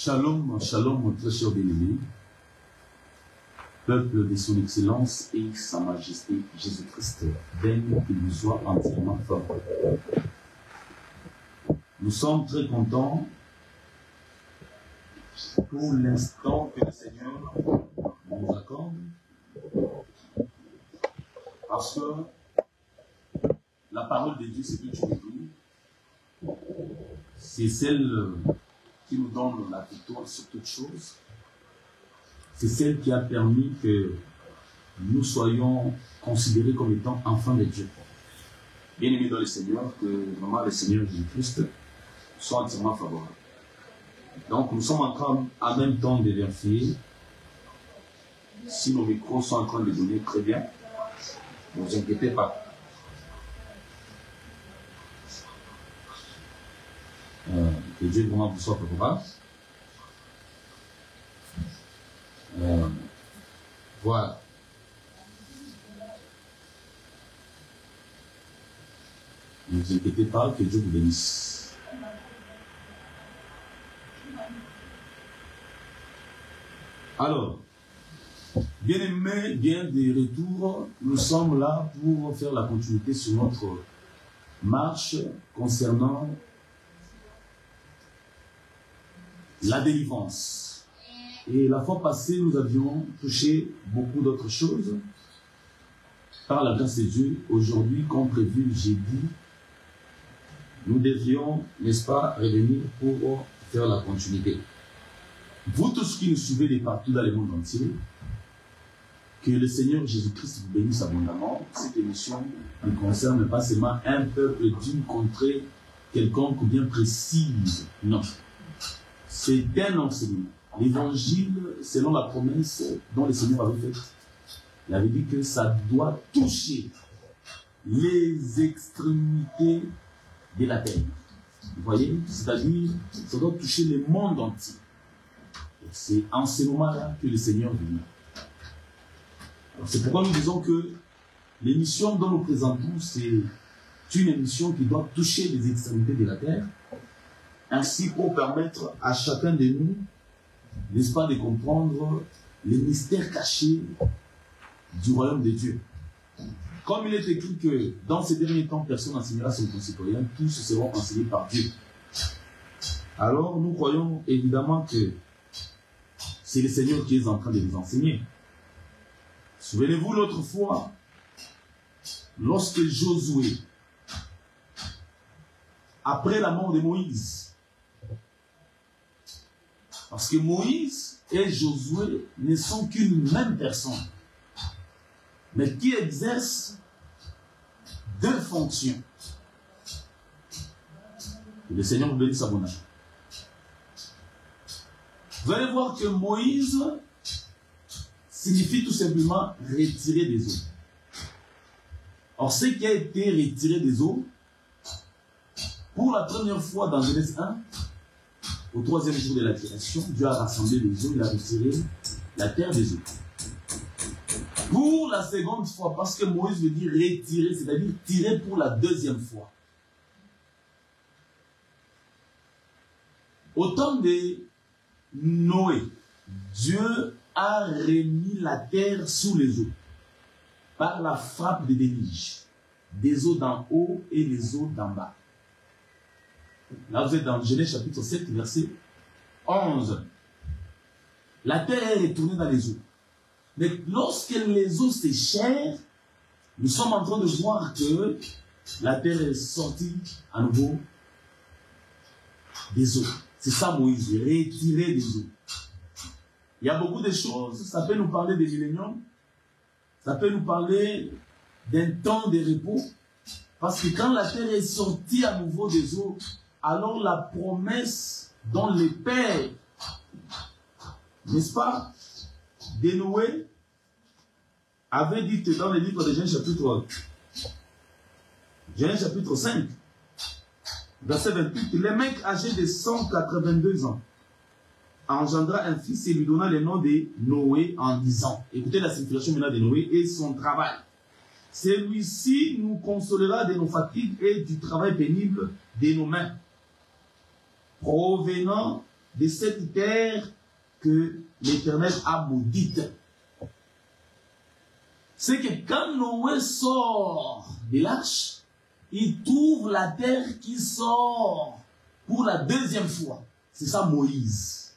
Shalom, shalom, mon très cher bien-aimé, peuple de son excellence et sa majesté Jésus-Christ, baigne qu'il nous soit entièrement fort. Nous sommes très contents pour l'instant que le Seigneur nous accorde, parce que la parole de Dieu, c'est que tu veux dire, c'est celle qui nous donne la victoire sur toutes choses. C'est celle qui a permis que nous soyons considérés comme étant enfants de Dieu. Bien-aimés dans le Seigneur, que vraiment le Seigneur Jésus-Christ soit entièrement favorable. Donc nous sommes en train en même temps de vérifier si nos micros sont en train de donner très bien. Ne vous inquiétez pas. Que Dieu vraiment vous soit favorable. Voilà. Ne vous inquiétez pas, que Dieu vous bénisse. Alors, bien-aimés, bien des retours, nous sommes là pour faire la continuité sur notre marche concernant la délivrance. Et la fois passée, nous avions touché beaucoup d'autres choses. Par la grâce de Dieu, aujourd'hui, comme prévu jeudi, nous devions, n'est-ce pas, revenir pour faire la continuité. Vous tous qui nous suivez de partout dans le monde entier, que le Seigneur Jésus-Christ vous bénisse abondamment. Cette émission ne concerne pas seulement un peuple d'une contrée quelconque ou bien précise. Non. C'est un enseignement. L'évangile, selon la promesse dont le Seigneur avait faite, il avait dit que ça doit toucher les extrémités de la terre. Vous voyez? C'est-à-dire, ça doit toucher le monde entier. C'est en ce moment-là que le Seigneur vient. C'est pourquoi nous disons que l'émission dont nous présentons, c'est une émission qui doit toucher les extrémités de la terre, ainsi pour permettre à chacun de nous, n'est-ce pas, de comprendre les mystères cachés du royaume de Dieu. Comme il est écrit que dans ces derniers temps, personne n'enseignera son concitoyen, tous seront enseignés par Dieu. Alors nous croyons évidemment que c'est le Seigneur qui est en train de les enseigner. Souvenez-vous l'autre fois, lorsque Josué, après la mort de Moïse, parce que Moïse et Josué ne sont qu'une même personne, mais qui exercent deux fonctions. Que le Seigneur vous bénisse abondamment. Vous allez voir que Moïse signifie tout simplement retirer des eaux. Or, ce qui a été retiré des eaux, pour la première fois dans Genèse 1, au troisième jour de la création, Dieu a rassemblé les eaux, il a retiré la terre des eaux. Pour la seconde fois, parce que Moïse veut dire retirer, c'est-à-dire tirer pour la deuxième fois. Au temps de Noé, Dieu a remis la terre sous les eaux par la frappe des déluges, des eaux d'en haut et les eaux d'en bas. Là, vous êtes dans Genèse chapitre 7, verset 11. La terre est retournée dans les eaux. Mais lorsque les eaux séchèrent, nous sommes en train de voir que la terre est sortie à nouveau des eaux. C'est ça Moïse, retirer des eaux. Il y a beaucoup de choses. Ça peut nous parler des milléniums. Ça peut nous parler d'un temps de repos. Parce que quand la terre est sortie à nouveau des eaux, alors la promesse dont les pères, n'est-ce pas, de Noé, avait dit que dans le livre de Genèse chapitre 5, verset 28, le mec âgé de 182 ans engendra un fils et lui donna le nom de Noé en disant, écoutez la signification maintenant de Noé et son travail. Celui-ci nous consolera de nos fatigues et du travail pénible de nos mains, provenant de cette terre que l'Éternel a maudite. C'est que quand Noé sort de l'arche, il trouve la terre qui sort pour la deuxième fois. C'est ça Moïse.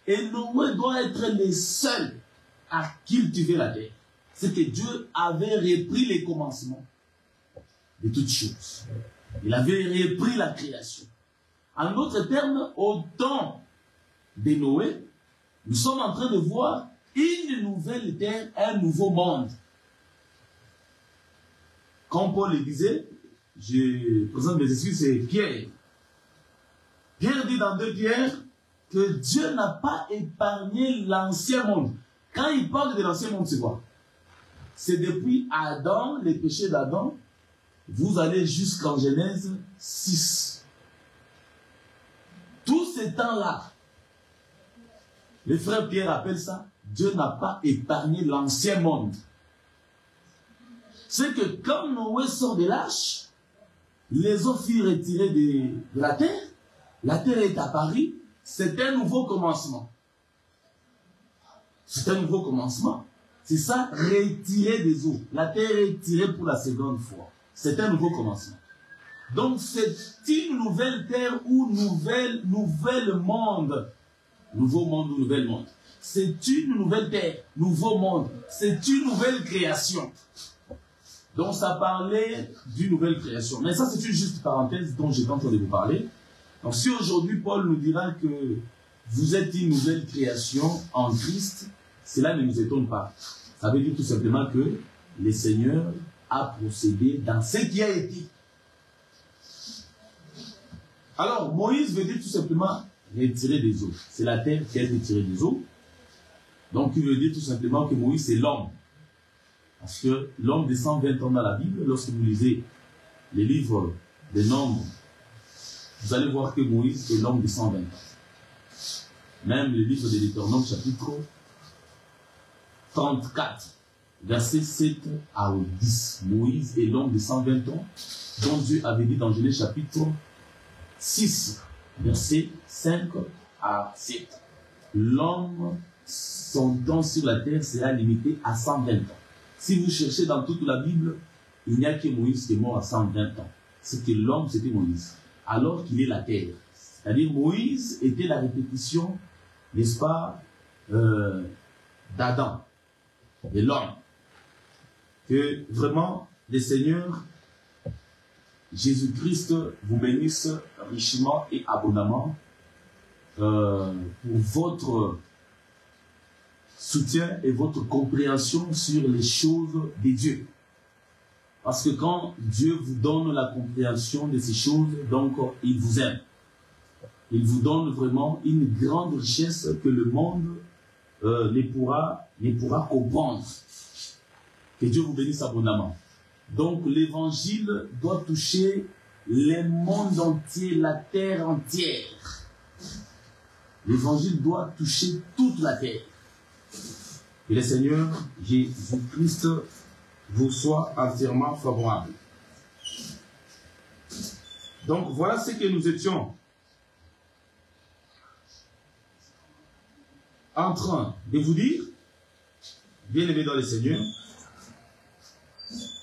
Et Noé doit être le seul à cultiver la terre. C'est que Dieu avait repris les commencements de toutes choses. Il avait repris la création. En d'autres termes, au temps de Noé, nous sommes en train de voir une nouvelle terre, un nouveau monde. Comme Paul le disait, je présente mes excuses, c'est Pierre. Pierre dit dans 2 Pierre que Dieu n'a pas épargné l'ancien monde. Quand il parle de l'ancien monde, c'est quoi? C'est depuis Adam, les péchés d'Adam, vous allez jusqu'en Genèse 6. Tous ces temps-là, le frère Pierre appelle ça, Dieu n'a pas épargné l'ancien monde. C'est que quand Noé sort de l'arche, les eaux furent retirées de la terre est apparue, c'est un nouveau commencement. C'est un nouveau commencement. C'est ça, retirer des eaux. La terre est tirée pour la seconde fois. C'est un nouveau commencement. Donc c'est une nouvelle terre ou nouvel monde. Nouveau monde ou nouvel monde. C'est une nouvelle terre, nouveau monde. C'est une nouvelle création. Donc ça parlait d'une nouvelle création. Mais ça c'est une juste parenthèse dont j'étais en train de vous parler. Donc si aujourd'hui Paul nous dira que vous êtes une nouvelle création en Christ, cela ne nous étonne pas. Ça veut dire tout simplement que le Seigneur a procédé dans ce qui a été. Alors Moïse veut dire tout simplement retirer des eaux. C'est la terre qui a été tirée des eaux. Donc il veut dire tout simplement que Moïse c'est l'homme. Parce que l'homme de 120 ans dans la Bible, lorsque vous lisez les livres des Nombres, vous allez voir que Moïse est l'homme de 120 ans. Même le livre de l'Éternel, chapitre 34, verset 7 à 10. Moïse est l'homme de 120 ans, dont Dieu avait dit dans Genèse chapitre 6, verset 5 à 7. L'homme, son temps sur la terre sera limité à 120 ans. Si vous cherchez dans toute la Bible, il n'y a que Moïse qui est mort à 120 ans. C'est que l'homme, c'était Moïse. Alors qu'il est la terre. C'est-à-dire, Moïse était la répétition, n'est-ce pas, d'Adam et l'homme. Que vraiment, le Seigneur, Jésus-Christ, vous bénisse richement et abondamment pour votre soutien et votre compréhension sur les choses de Dieu. Parce que quand Dieu vous donne la compréhension de ces choses, donc il vous aime. Il vous donne vraiment une grande richesse que le monde ne pourra comprendre. Que Dieu vous bénisse abondamment. Donc l'évangile doit toucher le monde entier, la terre entière. L'évangile doit toucher toute la terre. Que le Seigneur Jésus-Christ vous soit entièrement favorable. Donc voilà ce que nous étions en train de vous dire, bien-aimés dans le Seigneur,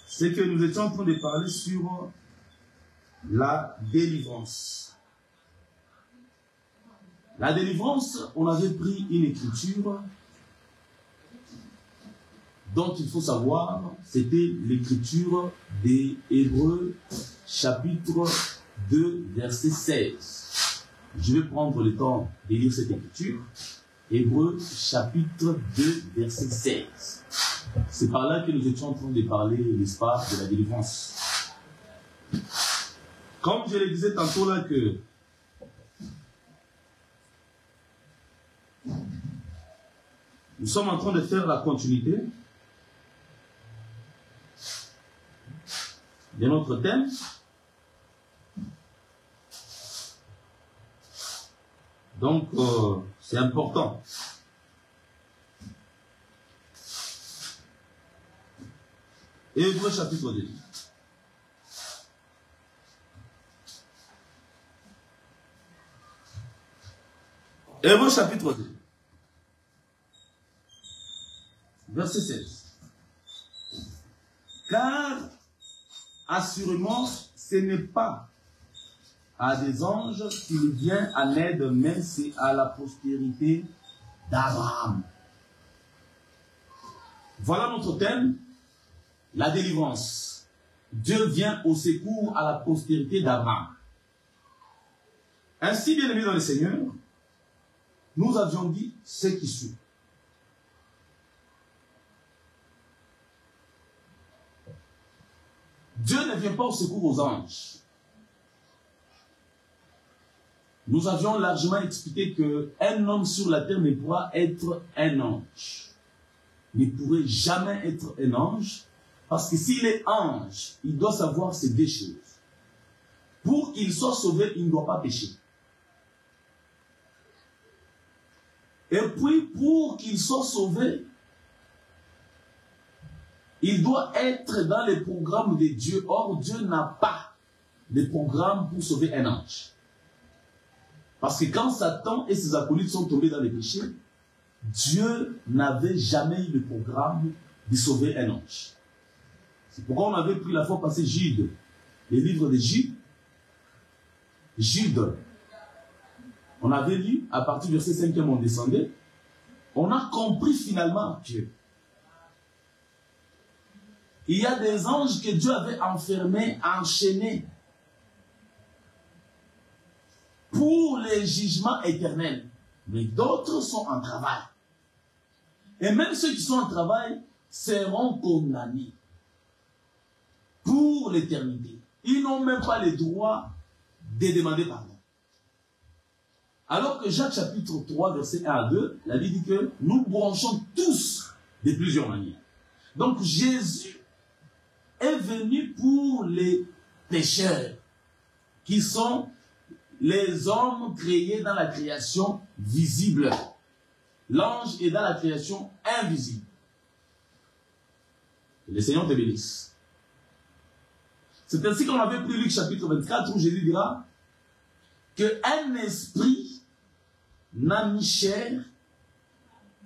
c'est que nous étions en train de parler sur la délivrance. La délivrance, on avait pris une écriture dont il faut savoir, c'était l'écriture des Hébreux, chapitre 2, verset 16. Je vais prendre le temps de lire cette écriture. Hébreux, chapitre 2, verset 16. C'est par là que nous étions en train de parler, n'est-ce pas, de la délivrance. Comme je le disais tantôt là que nous sommes en train de faire la continuité de notre thème. Donc, c'est important. Hébreux chapitre 2. Hébreux chapitre 2. Verset 16. Car, assurément, ce n'est pas à des anges qu'il vient en aide, mais c'est à la postérité d'Abraham. Voilà notre thème, la délivrance. Dieu vient au secours à la postérité d'Abraham. Ainsi, bien aimés dans le Seigneur, nous avions dit ce qui suit. Dieu ne vient pas au secours aux anges. Nous avions largement expliqué qu'un homme sur la terre ne pourra être un ange. Ne pourrait jamais être un ange, parce que s'il est ange, il doit savoir ces deux choses. Pour qu'il soit sauvé, il ne doit pas pécher. Et puis, pour qu'il soit sauvé, il doit être dans les programmes de Dieu. Or, Dieu n'a pas de programme pour sauver un ange. Parce que quand Satan et ses acolytes sont tombés dans les péchés, Dieu n'avait jamais eu le programme de sauver un ange. C'est pourquoi on avait pris la fois passée Jude, les livres de Jude. Jude, on avait lu, à partir du verset 5e, on descendait. On a compris finalement que il y a des anges que Dieu avait enfermés, enchaînés, pour les jugements éternels. Mais d'autres sont en travail. Et même ceux qui sont en travail seront condamnés pour l'éternité. Ils n'ont même pas le droit de demander pardon. Alors que Jacques chapitre 3, verset 1 à 2, la Bible dit que nous branchons tous de plusieurs manières. Donc Jésus est venu pour les pécheurs, qui sont les hommes créés dans la création visible. L'ange est dans la création invisible. Le Seigneur te bénisse. C'est ainsi qu'on avait pris Luc chapitre 24, où Jésus dira qu'un esprit n'a ni chair,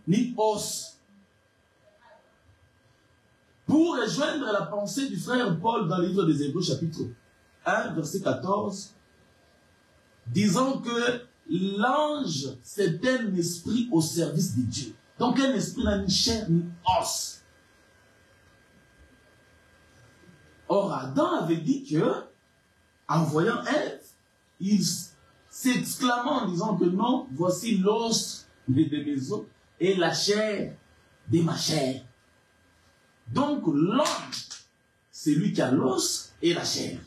ni os. Pour rejoindre la pensée du frère Paul dans le livre des Hébreux chapitre 1, verset 14, disant que l'ange, c'est un esprit au service de Dieu. Donc un esprit n'a ni chair ni os. Or, Adam avait dit que, en voyant Ève, il s'exclamait en disant que non, voici l'os de mes os et la chair de ma chair. Donc l'homme, c'est lui qui a l'os et la chair.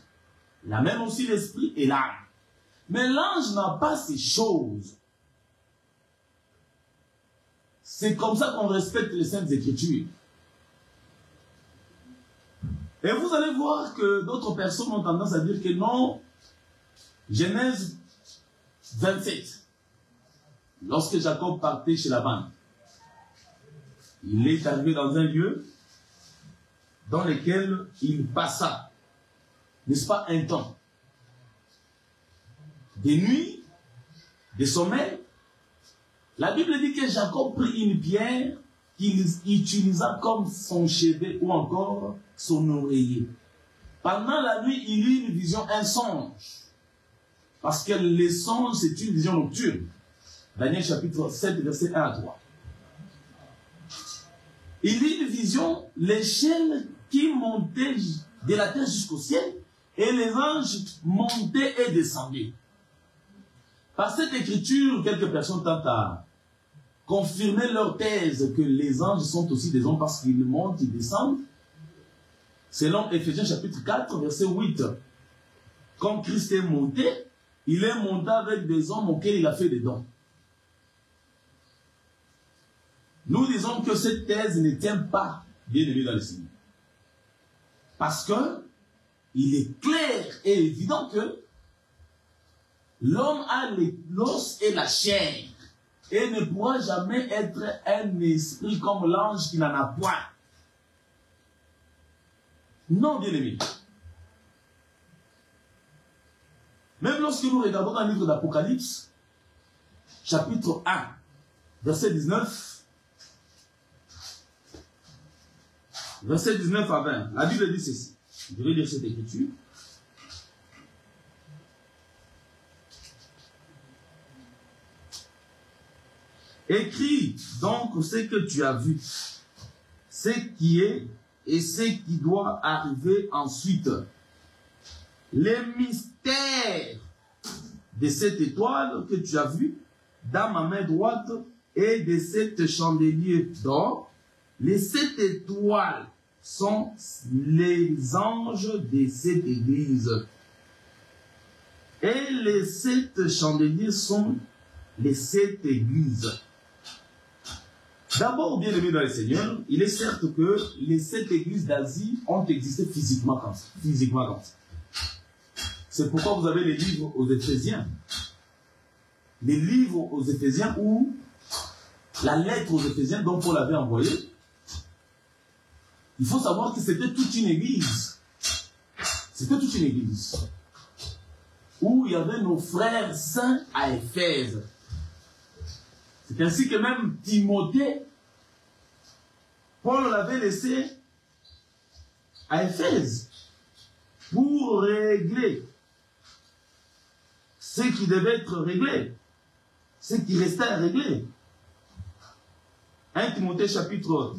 Il a même aussi l'esprit et l'âme. Mais l'ange n'a pas ces choses. C'est comme ça qu'on respecte les Saintes Écritures. Et vous allez voir que d'autres personnes ont tendance à dire que non, Genèse 27, lorsque Jacob partait chez Laban, il est arrivé dans un lieu dans lequel il passa, n'est-ce pas, un temps. Des nuits, des sommeils. La Bible dit que Jacob prit une pierre qu'il utilisa comme son chevet ou encore son oreiller. Pendant la nuit, il eut une vision, un songe. Parce que les songes, c'est une vision nocturne. Daniel chapitre 7, verset 1 à 3. Il eut une vision, l'échelle qui montait de la terre jusqu'au ciel, et les anges montaient et descendaient. Par cette écriture, quelques personnes tentent à confirmer leur thèse que les anges sont aussi des hommes parce qu'ils montent, ils descendent. Selon Éphésiens chapitre 4, verset 8. Comme Christ est monté, il est monté avec des hommes auxquels il a fait des dons. Nous disons que cette thèse ne tient pas, bien aimé dans le Seigneur. Parce que il est clair et évident que l'homme a l'os et la chair et ne pourra jamais être un esprit comme l'ange qui n'en a point. Non, bien aimé. Même lorsque nous regardons dans le livre d'Apocalypse, chapitre 1, verset 19. Verset 19 à 20. La Bible dit ceci. Je vais lire cette écriture. Écris donc ce que tu as vu, ce qui est et ce qui doit arriver ensuite. Les mystères de cette étoile que tu as vue dans ma main droite et de cet chandelier d'or. Les 7 étoiles sont les anges de cette église. Et les 7 chandeliers sont les 7 églises. D'abord, bien aimé dans le Seigneur, il est certes que les 7 églises d'Asie ont existé physiquement comme ça. C'est pourquoi vous avez les livres aux Éphésiens. Les livres aux Éphésiens ou la lettre aux Éphésiens dont Paul avait envoyé. Il faut savoir que c'était toute une église. C'était toute une église. Où il y avait nos frères saints à Éphèse. C'est ainsi que même Timothée, Paul l'avait laissé à Éphèse pour régler ce qui devait être réglé, ce qui restait à régler. 1 Timothée chapitre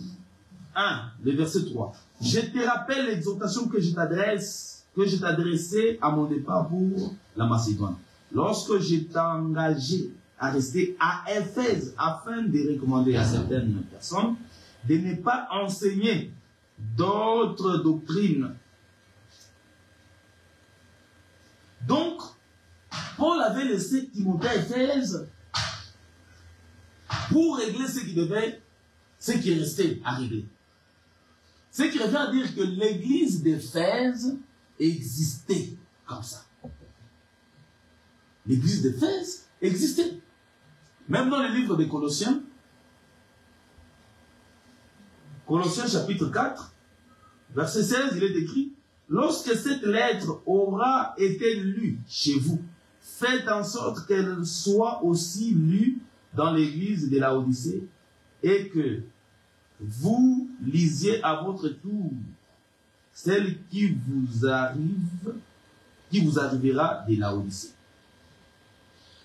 1, le verset 3. Je te rappelle l'exhortation que je t'adressais à mon départ pour la Macédoine. Lorsque je t'ai engagé à rester à Éphèse afin de recommander à certaines personnes de ne pas enseigner d'autres doctrines. Donc, Paul avait laissé Timothée à Éphèse pour régler ce qui restait à régler. Ce qui revient à dire que l'église d'Éphèse existait comme ça. L'église d'Éphèse existait. Même dans le livre des Colossiens, Colossiens chapitre 4, verset 16, il est écrit: lorsque cette lettre aura été lue chez vous, faites en sorte qu'elle soit aussi lue dans l'église de Laodicée et que vous lisiez à votre tour celle qui vous arrivera de Laodicée.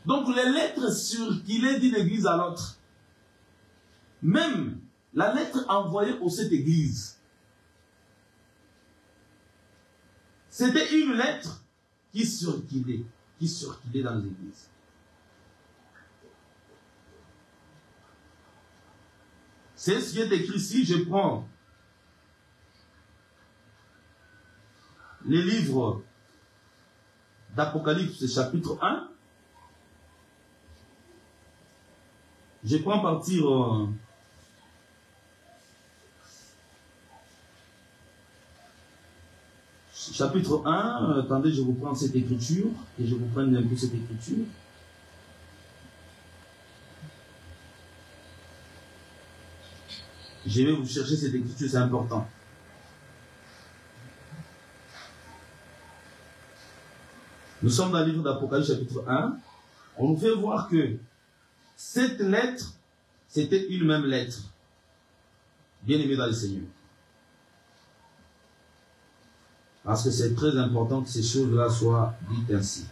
Donc les lettres circulaient d'une église à l'autre. Même la lettre envoyée aux 7 églises, c'était une lettre qui circulait dans les églises. C'est ce qui est écrit ici. Je prends les livres d'Apocalypse, chapitre 1. Je prends partir chapitre 1. Attendez, je vous prends cette écriture et je vous prends un peu cette écriture. Je vais vous chercher cette écriture, c'est important. Nous sommes dans le livre d'Apocalypse, chapitre 1. On nous fait voir que cette lettre, c'était une même lettre. Bien aimé dans le Seigneur. Parce que c'est très important que ces choses-là soient dites ainsi.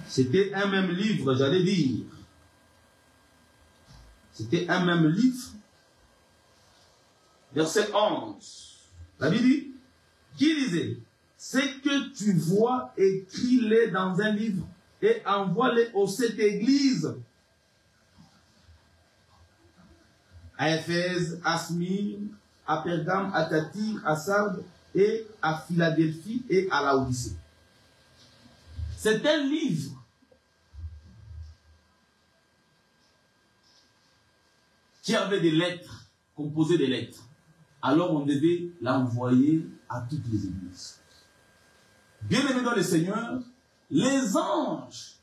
C'était un même livre, j'allais dire. C'était un même livre. Verset 11. La Bible dit, qui disait: ce que tu vois, écris-les dans un livre et envoie-les aux 7 églises. À Éphèse, à Smyrne, à Pergame, à Thyatire, à Sardes et à Philadelphie et à Laodicée. C'est un livre qui avait des lettres, composé des lettres. Alors on devait l'envoyer à toutes les églises. Bien aimé dans le Seigneur, les anges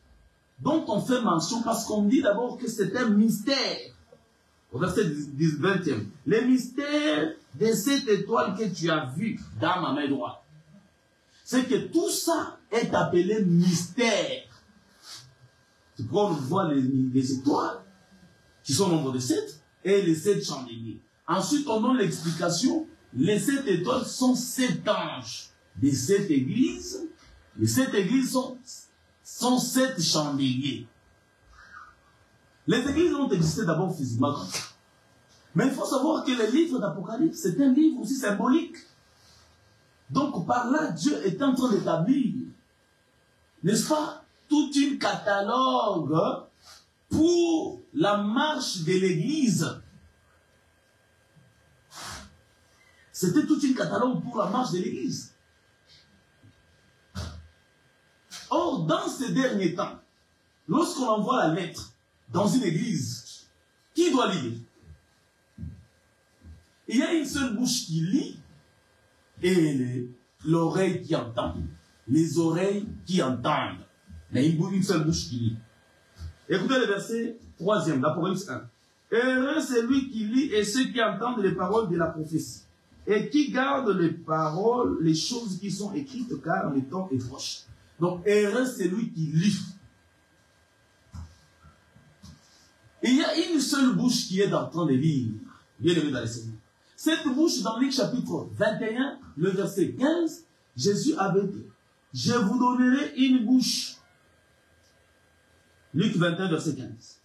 dont on fait mention, parce qu'on dit d'abord que c'est un mystère. Au verset 20e. Les mystères de cette étoile que tu as vue dans ma main droite. c'est que tout ça est appelé mystère. C'est pourquoi on voit les étoiles, qui sont au nombre de 7, et les 7 chandeliers. Ensuite, on donne l'explication, les 7 étoiles sont 7 anges. Les 7 églises, les 7 églises sont 7 chandeliers. Les églises ont existé d'abord physiquement comme ça. Mais il faut savoir que le livre d'Apocalypse, c'est un livre aussi symbolique. Donc par là, Dieu est en train d'établir, n'est-ce pas, toute une catalogue pour la marche de l'église. C'était toute une catalogue pour la marche de l'église. Or, dans ces derniers temps, lorsqu'on envoie la lettre dans une église, qui doit lire? Il y a une seule bouche qui lit et l'oreille qui entend. Les oreilles qui entendent. Mais une seule bouche qui lit. Écoutez le verset 3e d'Apocalypse 1. Heureux celui qui lit et ceux qui entendent les paroles de la prophétie et qui gardent les paroles, les choses qui sont écrites, car le temps est proche. Donc, heureux celui qui lit. Il y a une seule bouche qui est en train de lire. Bien aimé dans les Seigneurs. Cette bouche, dans Luc chapitre 21, le verset 15, Jésus avait dit, je vous donnerai une bouche. Luc 21, verset 15.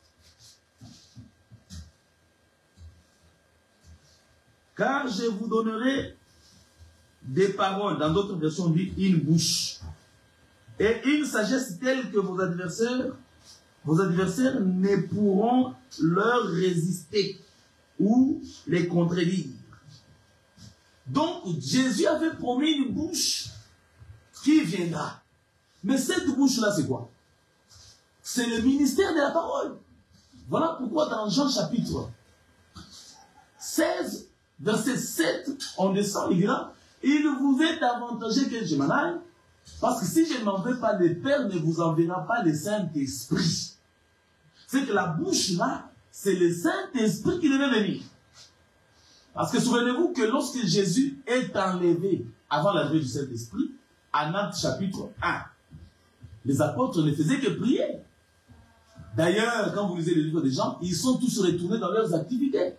Car je vous donnerai des paroles, dans d'autres versions, on dit une bouche. Et une sagesse telle que vos adversaires ne pourront leur résister ou les contredire. Donc, Jésus avait promis une bouche qui viendra. Mais cette bouche-là, c'est quoi? C'est le ministère de la parole. Voilà pourquoi dans Jean chapitre 16, verset 7, on descend, il dira, il vous est avantageux que je m'en aille, parce que si je ne m'en vais pas, le Père ne vous enverra pas le Saint-Esprit. C'est que la bouche là, c'est le Saint-Esprit qui devait venir. Parce que souvenez-vous que lorsque Jésus est enlevé avant l'arrivée du Saint-Esprit, en Actes chapitre 1, les apôtres ne faisaient que prier. D'ailleurs, quand vous lisez les livres des gens, ils sont tous retournés dans leurs activités.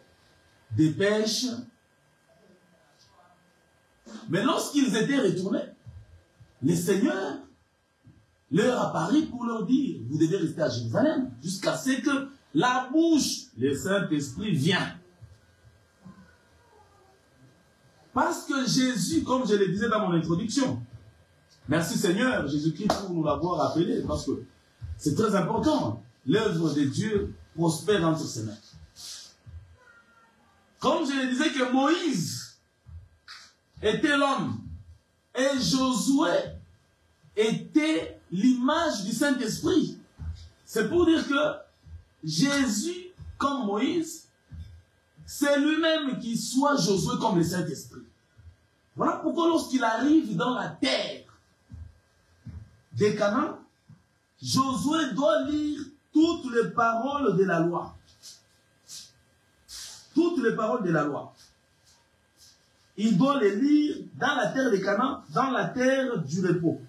Des pêches. Mais lorsqu'ils étaient retournés, le Seigneur leur apparut pour leur dire, vous devez rester à Jérusalem, jusqu'à ce que la bouche, le Saint-Esprit vient. Parce que Jésus, comme je le disais dans mon introduction, merci Seigneur, Jésus-Christ, pour nous l'avoir rappelé, parce que c'est très important. L'œuvre de Dieu prospère entre ses mains. Comme je le disais que Moïse était l'homme et Josué était l'image du Saint-Esprit. C'est pour dire que Jésus, comme Moïse, c'est lui-même qui soit Josué comme le Saint-Esprit. Voilà pourquoi lorsqu'il arrive dans la terre des Canaan, Josué doit lire toutes les paroles de la loi. Toutes les paroles de la loi. Il doit les lire dans la terre des Canaan, dans la terre du repos.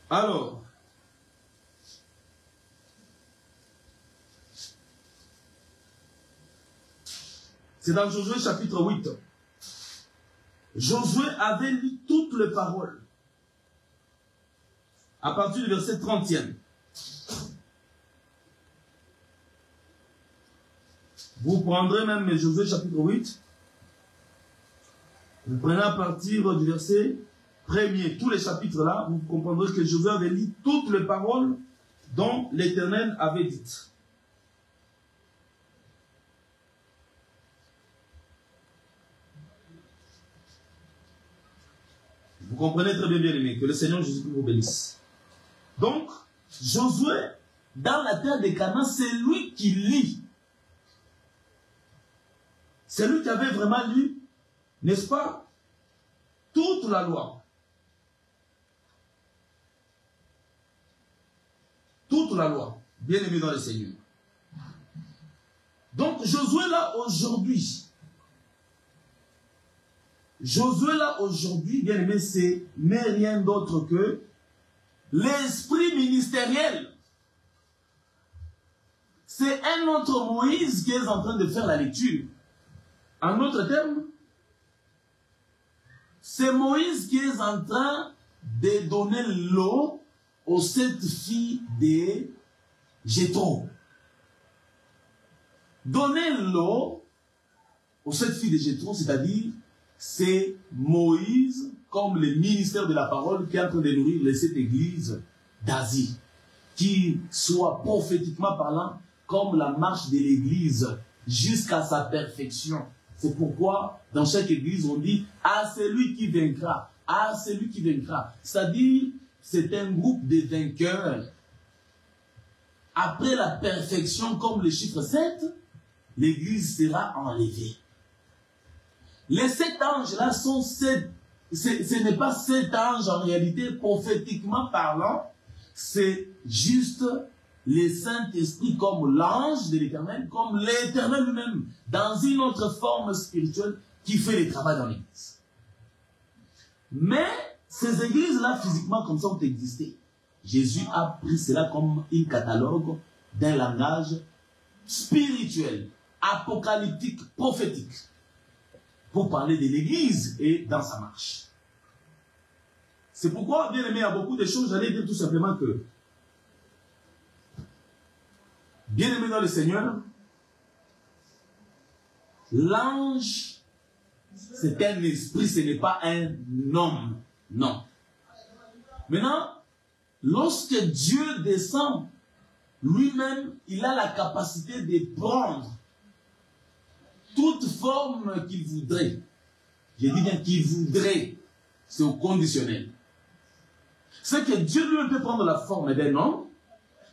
Alors, c'est dans Josué chapitre 8. Josué avait lu toutes les paroles. À partir du verset 30e. Vous prendrez même Josué chapitre 8. Vous prenez à partir du verset 1er, tous les chapitres là, vous comprendrez que Josué avait lu toutes les paroles dont l'Éternel avait dites. Vous comprenez très bien, bien aimé, que le Seigneur Jésus vous bénisse. Donc, Josué, dans la terre des Canaan, c'est lui qui lit. C'est lui qui avait vraiment lu, n'est-ce pas, toute la loi. Toute la loi, bien aimé dans le Seigneur. Donc, Josué là aujourd'hui, bien aimé, n'est rien d'autre que l'esprit ministériel. C'est un autre Moïse qui est en train de faire la lecture. En d'autres termes, c'est Moïse qui est en train de donner l'eau aux 7 filles de Jéthro. Donner l'eau aux 7 filles de Jéthro, c'est-à-dire, c'est Moïse, comme le ministère de la parole, qui est en train de nourrir les 7 églises d'Asie, qui soit prophétiquement parlant, comme la marche de l'église jusqu'à sa perfection. C'est pourquoi, dans chaque église, on dit « à celui qui vaincra ». À celui qui vaincra. C'est-à-dire, c'est un groupe de vainqueurs. Après la perfection, comme le chiffre 7, l'église sera enlevée. Les 7 anges-là sont 7. Ce n'est pas 7 anges en réalité, prophétiquement parlant. C'est juste le Saint-Esprit comme l'ange de l'Éternel, comme l'Éternel lui-même, dans une autre forme spirituelle qui fait le travail dans l'église. Mais ces églises-là, physiquement, comme ça, ont existé. Jésus a pris cela comme un catalogue d'un langage spirituel, apocalyptique, prophétique, pour parler de l'église et dans sa marche. C'est pourquoi, bien aimé, il y a beaucoup de choses, j'allais dire tout simplement que, bien aimé dans le Seigneur, l'ange, c'est un esprit, ce n'est pas un homme. Non. Maintenant, lorsque Dieu descend, lui-même, il a la capacité de prendre toute forme qu'il voudrait. Je dis bien qu'il voudrait. C'est au conditionnel. C'est que Dieu lui peut prendre la forme d'un homme,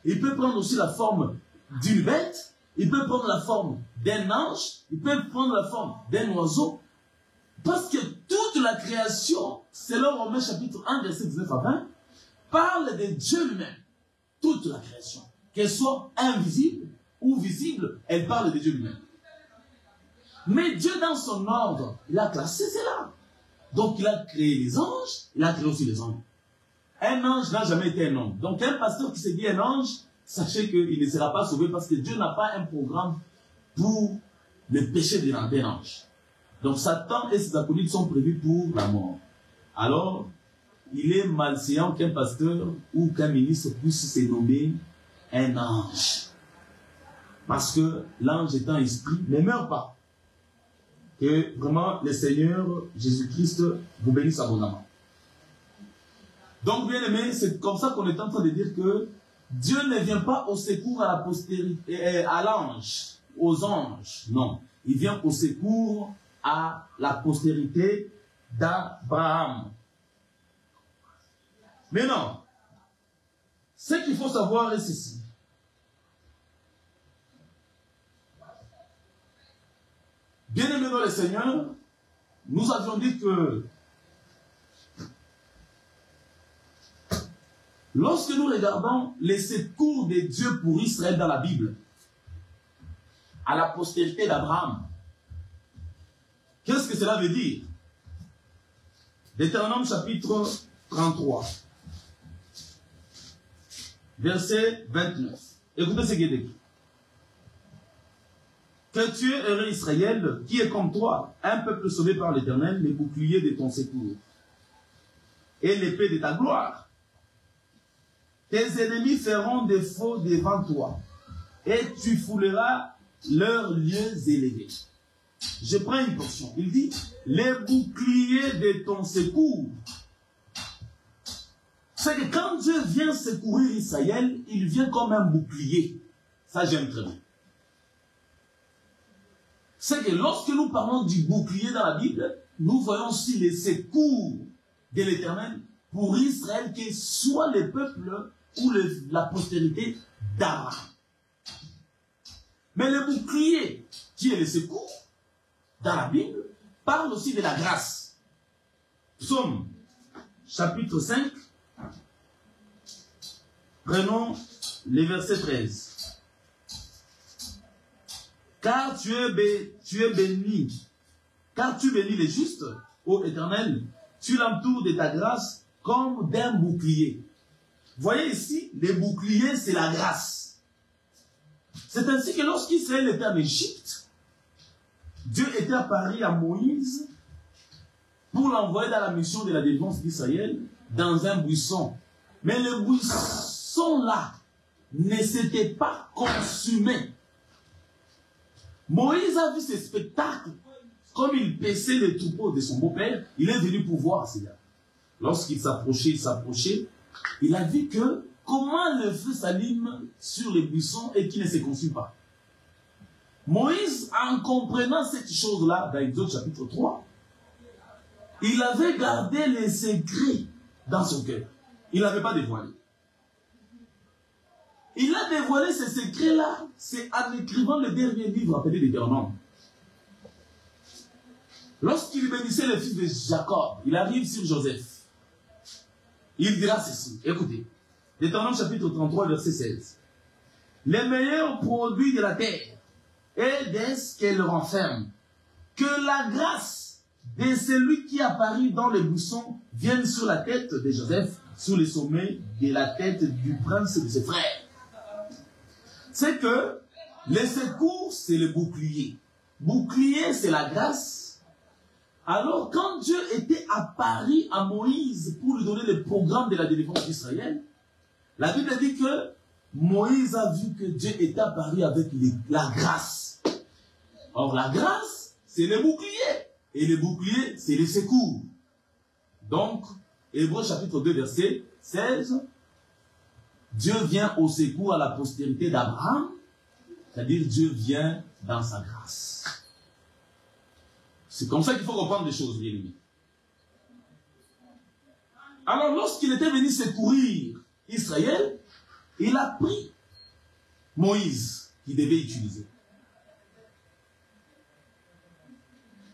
il peut prendre aussi la forme d'une bête, il peut prendre la forme d'un ange, il peut prendre la forme d'un oiseau. Parce que toute la création, selon Romains chapitre 1, verset 19 à 20, parle de Dieu lui-même. Toute la création, qu'elle soit invisible ou visible, elle parle de Dieu lui-même. Mais Dieu, dans son ordre, il a classé cela. Donc il a créé les anges, il a créé aussi les hommes. Un ange n'a jamais été un homme. Donc un pasteur qui se dit un ange, sachez qu'il ne sera pas sauvé parce que Dieu n'a pas un programme pour le péché d'un ange. Donc Satan et ses acolytes sont prévus pour la mort. Alors, il est malséant qu'un pasteur ou qu'un ministre puisse se nommer un ange. Parce que l'ange est un esprit, ne meurt pas. Que vraiment le Seigneur Jésus-Christ vous bénisse abondamment. Donc bien aimé, c'est comme ça qu'on est en train de dire que Dieu ne vient pas au secours à la postérité, à l'ange, aux anges. Non, il vient au secours à la postérité d'Abraham. Mais non, ce qu'il faut savoir est ceci. Bien-aimés dans le Seigneur, nous avions dit que lorsque nous regardons les secours de Dieu pour Israël dans la Bible, à la postérité d'Abraham, qu'est-ce que cela veut dire? Deutéronome chapitre 33, verset 29. Écoutez ce qu'il est écrit. Que tu es heureux Israël, qui est comme toi, un peuple sauvé par l'Éternel, le bouclier de ton secours, et l'épée de ta gloire. Tes ennemis feront défaut devant toi, et tu fouleras leurs lieux élevés. Je prends une portion. Il dit, les boucliers de ton secours. C'est que quand Dieu vient secourir Israël, il vient comme un bouclier. Ça, j'aime très bien. C'est que lorsque nous parlons du bouclier dans la Bible, nous voyons aussi les secours de l'Éternel pour Israël, qui soit le peuple ou la postérité d'Abraham. Mais le bouclier, qui est le secours, dans la Bible, parle aussi de la grâce. Psaume, chapitre 5, prenons les versets 13. car tu es béni, car tu bénis les justes, ô Éternel, tu l'entoures de ta grâce comme d'un bouclier. Voyez ici, les boucliers, c'est la grâce. C'est ainsi que lorsqu'Israël était en Égypte, Dieu était apparu à Moïse pour l'envoyer dans la mission de la défense d'Israël dans un buisson. Mais le buisson-là ne s'était pas consumé. Moïse a vu ce spectacle. Comme il paissait les troupeaux de son beau-père, il est venu pour voir cela. Lorsqu'il s'approchait, il a vu que comment le feu s'allume sur les buissons et qui ne se consume pas. Moïse, en comprenant cette chose-là, dans Exode chapitre 3, il avait gardé les secrets dans son cœur. Il n'avait pas dévoilé. Il a dévoilé ces secrets-là, c'est en écrivant le dernier livre appelé Deutéronome. Lorsqu'il bénissait le fils de Jacob, il arrive sur Joseph. Il dira ceci, écoutez, Deutéronome chapitre 33, verset 16. Les meilleurs produits de la terre et de ce qu'elle renferme, que la grâce de celui qui apparaît dans les buissons vienne sur la tête de Joseph, sur le sommet de la tête du prince de ses frères. C'est que les secours, c'est le bouclier. Bouclier, c'est la grâce. Alors, quand Dieu était apparu à Moïse pour lui donner le programme de la délivrance d'Israël, la Bible dit que Moïse a vu que Dieu était apparu avec la grâce. Or, la grâce, c'est le bouclier. Et le bouclier, c'est les secours. Donc, Hébreux chapitre 2, verset 16, Dieu vient au secours à la postérité d'Abraham, c'est-à-dire Dieu vient dans sa grâce. C'est comme ça qu'il faut comprendre les choses, bien aimés. Alors, lorsqu'il était venu secourir Israël, il a pris Moïse, qu'il devait utiliser.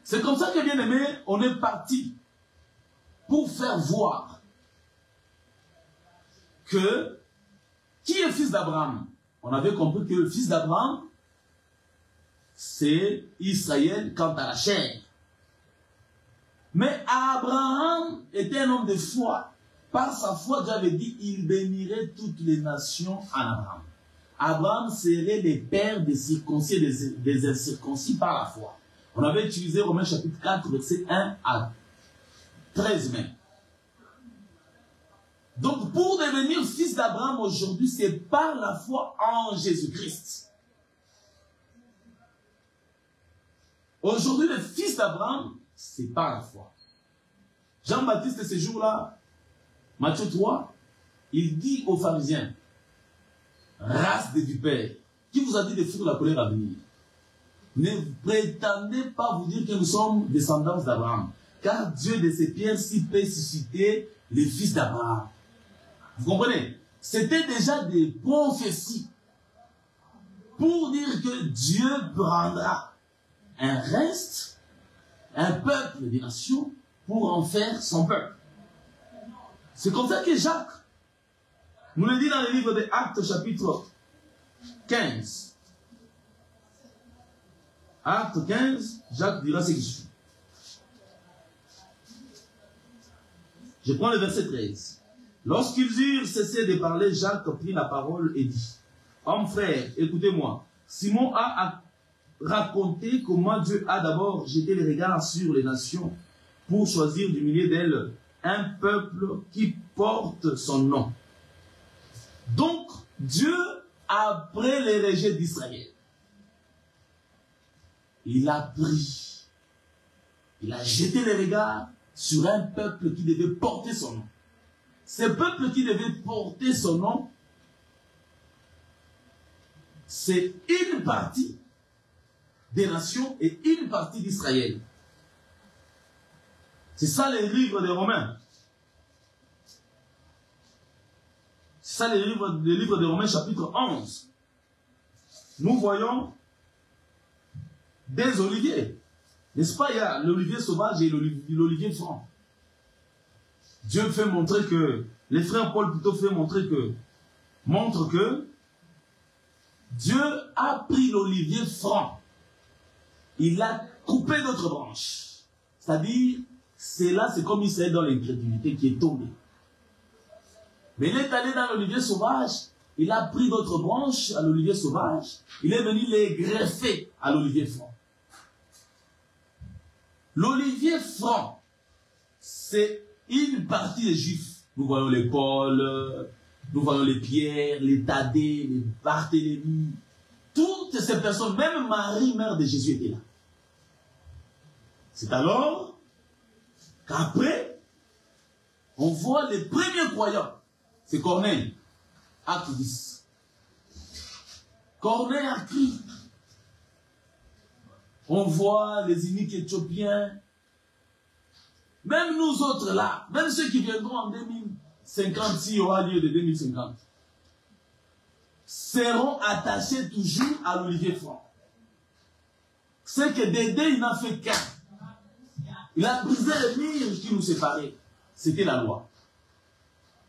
C'est comme ça que, bien aimé, on est parti pour faire voir que qui est fils d'Abraham? On avait compris que le fils d'Abraham, c'est Israël quant à la chair. Mais Abraham était un homme de foi. Par sa foi, Dieu avait dit, il bénirait toutes les nations en Abraham. Abraham serait le père des circoncis et des incirconcis par la foi. On avait utilisé Romains chapitre 4, verset 1 à 13 même. Donc, pour devenir fils d'Abraham aujourd'hui, c'est par la foi en Jésus-Christ. Aujourd'hui, le fils d'Abraham, c'est par la foi. Jean-Baptiste, ce jour-là, Matthieu 3, il dit aux pharisiens, race de vipères, qui vous a dit de fuir la colère à venir? Ne prétendez pas vous dire que nous sommes descendants d'Abraham, car Dieu de ces pierres-ci peut susciter les fils d'Abraham. Vous comprenez? C'était déjà des prophéties pour dire que Dieu prendra un reste, un peuple des nations, pour en faire son peuple. C'est comme ça que Jacques nous le dit dans le livre des Actes chapitre 15. Acte 15, Jacques dira ce qui suit. Je prends le verset 13. Lorsqu'ils eurent cessé de parler, Jacques prit la parole et dit, homme frère, écoutez-moi. Simon a raconté comment Dieu a d'abord jeté les regards sur les nations pour choisir du milieu d'elles un peuple qui porte son nom. Donc, Dieu, après les rejets d'Israël, il a pris, il a jeté les regards sur un peuple qui devait porter son nom. Ce peuple qui devait porter son nom, c'est une partie des nations et une partie d'Israël. C'est ça le livre des Romains. C'est ça le livre des Romains chapitre 11. Nous voyons des oliviers. N'est-ce pas? Il y a l'olivier sauvage et l'olivier franc. Dieu fait montrer que, les frères Paul plutôt montre que Dieu a pris l'olivier franc il a coupé d'autres branches. C'est-à-dire, c'est comme il serait dans l'incrédulité qui est tombé. Mais il est allé dans l'olivier sauvage, il a pris d'autres branches à l'olivier sauvage, il est venu les greffer à l'olivier franc. L'olivier franc, c'est une partie des Juifs. Nous voyons les Paul, nous voyons les Pierre, les Thaddée, les Barthélemy. Toutes ces personnes, même Marie, mère de Jésus, était là. C'est alors qu'après, on voit les premiers croyants. C'est Corneille, acte 10. Corneille a crié. On voit les iniques éthiopiens. Même nous autres là, même ceux qui viendront en 2050, s'il y aura lieu de 2050, seront attachés toujours à l'olivier franc. C'est que Dédé, il n'a fait qu'un. Il a brisé le mur qui nous séparait. C'était la loi.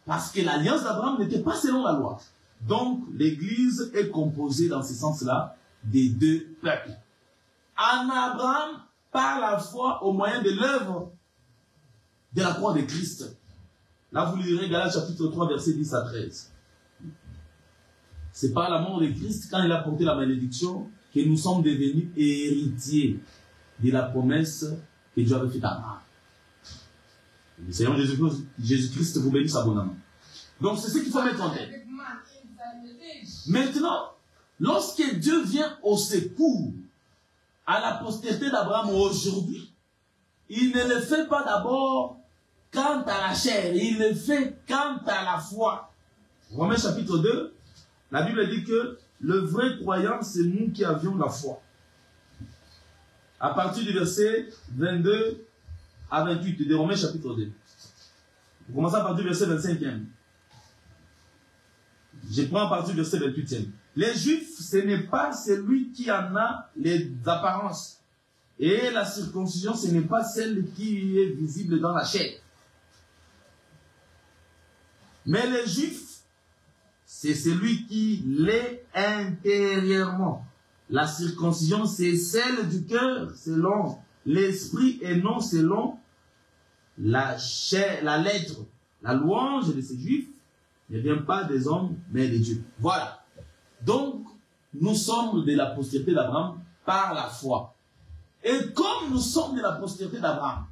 Parce que l'alliance d'Abraham n'était pas selon la loi. Donc, l'Église est composée dans ce sens-là des deux peuples. En Abraham, par la foi, au moyen de l'œuvre de la croix de Christ. Là, vous lirez Galates chapitre 3, versets 10 à 13. C'est par la mort de Christ, quand il a porté la malédiction, que nous sommes devenus héritiers de la promesse que Dieu avait faite à Abraham. Le Seigneur Jésus-Christ vous bénisse abondamment. Donc, c'est ce qu'il faut mettre en tête. Maintenant, lorsque Dieu vient au secours à la postérité d'Abraham aujourd'hui, il ne le fait pas d'abord quant à la chair, il le fait quant à la foi. Romains chapitre 2, la Bible dit que le vrai croyant, c'est nous qui avions la foi. À partir du verset 22 à 28 de Romains chapitre 2. On commence à partir du verset 25e. Je prends à partir du verset 28e. Les Juifs, ce n'est pas celui qui en a les apparences. Et la circoncision, ce n'est pas celle qui est visible dans la chair. Mais les Juifs, c'est celui qui l'est intérieurement. La circoncision, c'est celle du cœur, selon l'esprit et non selon la chair, la lettre. La louange de ces Juifs ne vient pas des hommes, mais de Dieu. Voilà. Donc, nous sommes de la postérité d'Abraham par la foi. Et comme nous sommes de la postérité d'Abraham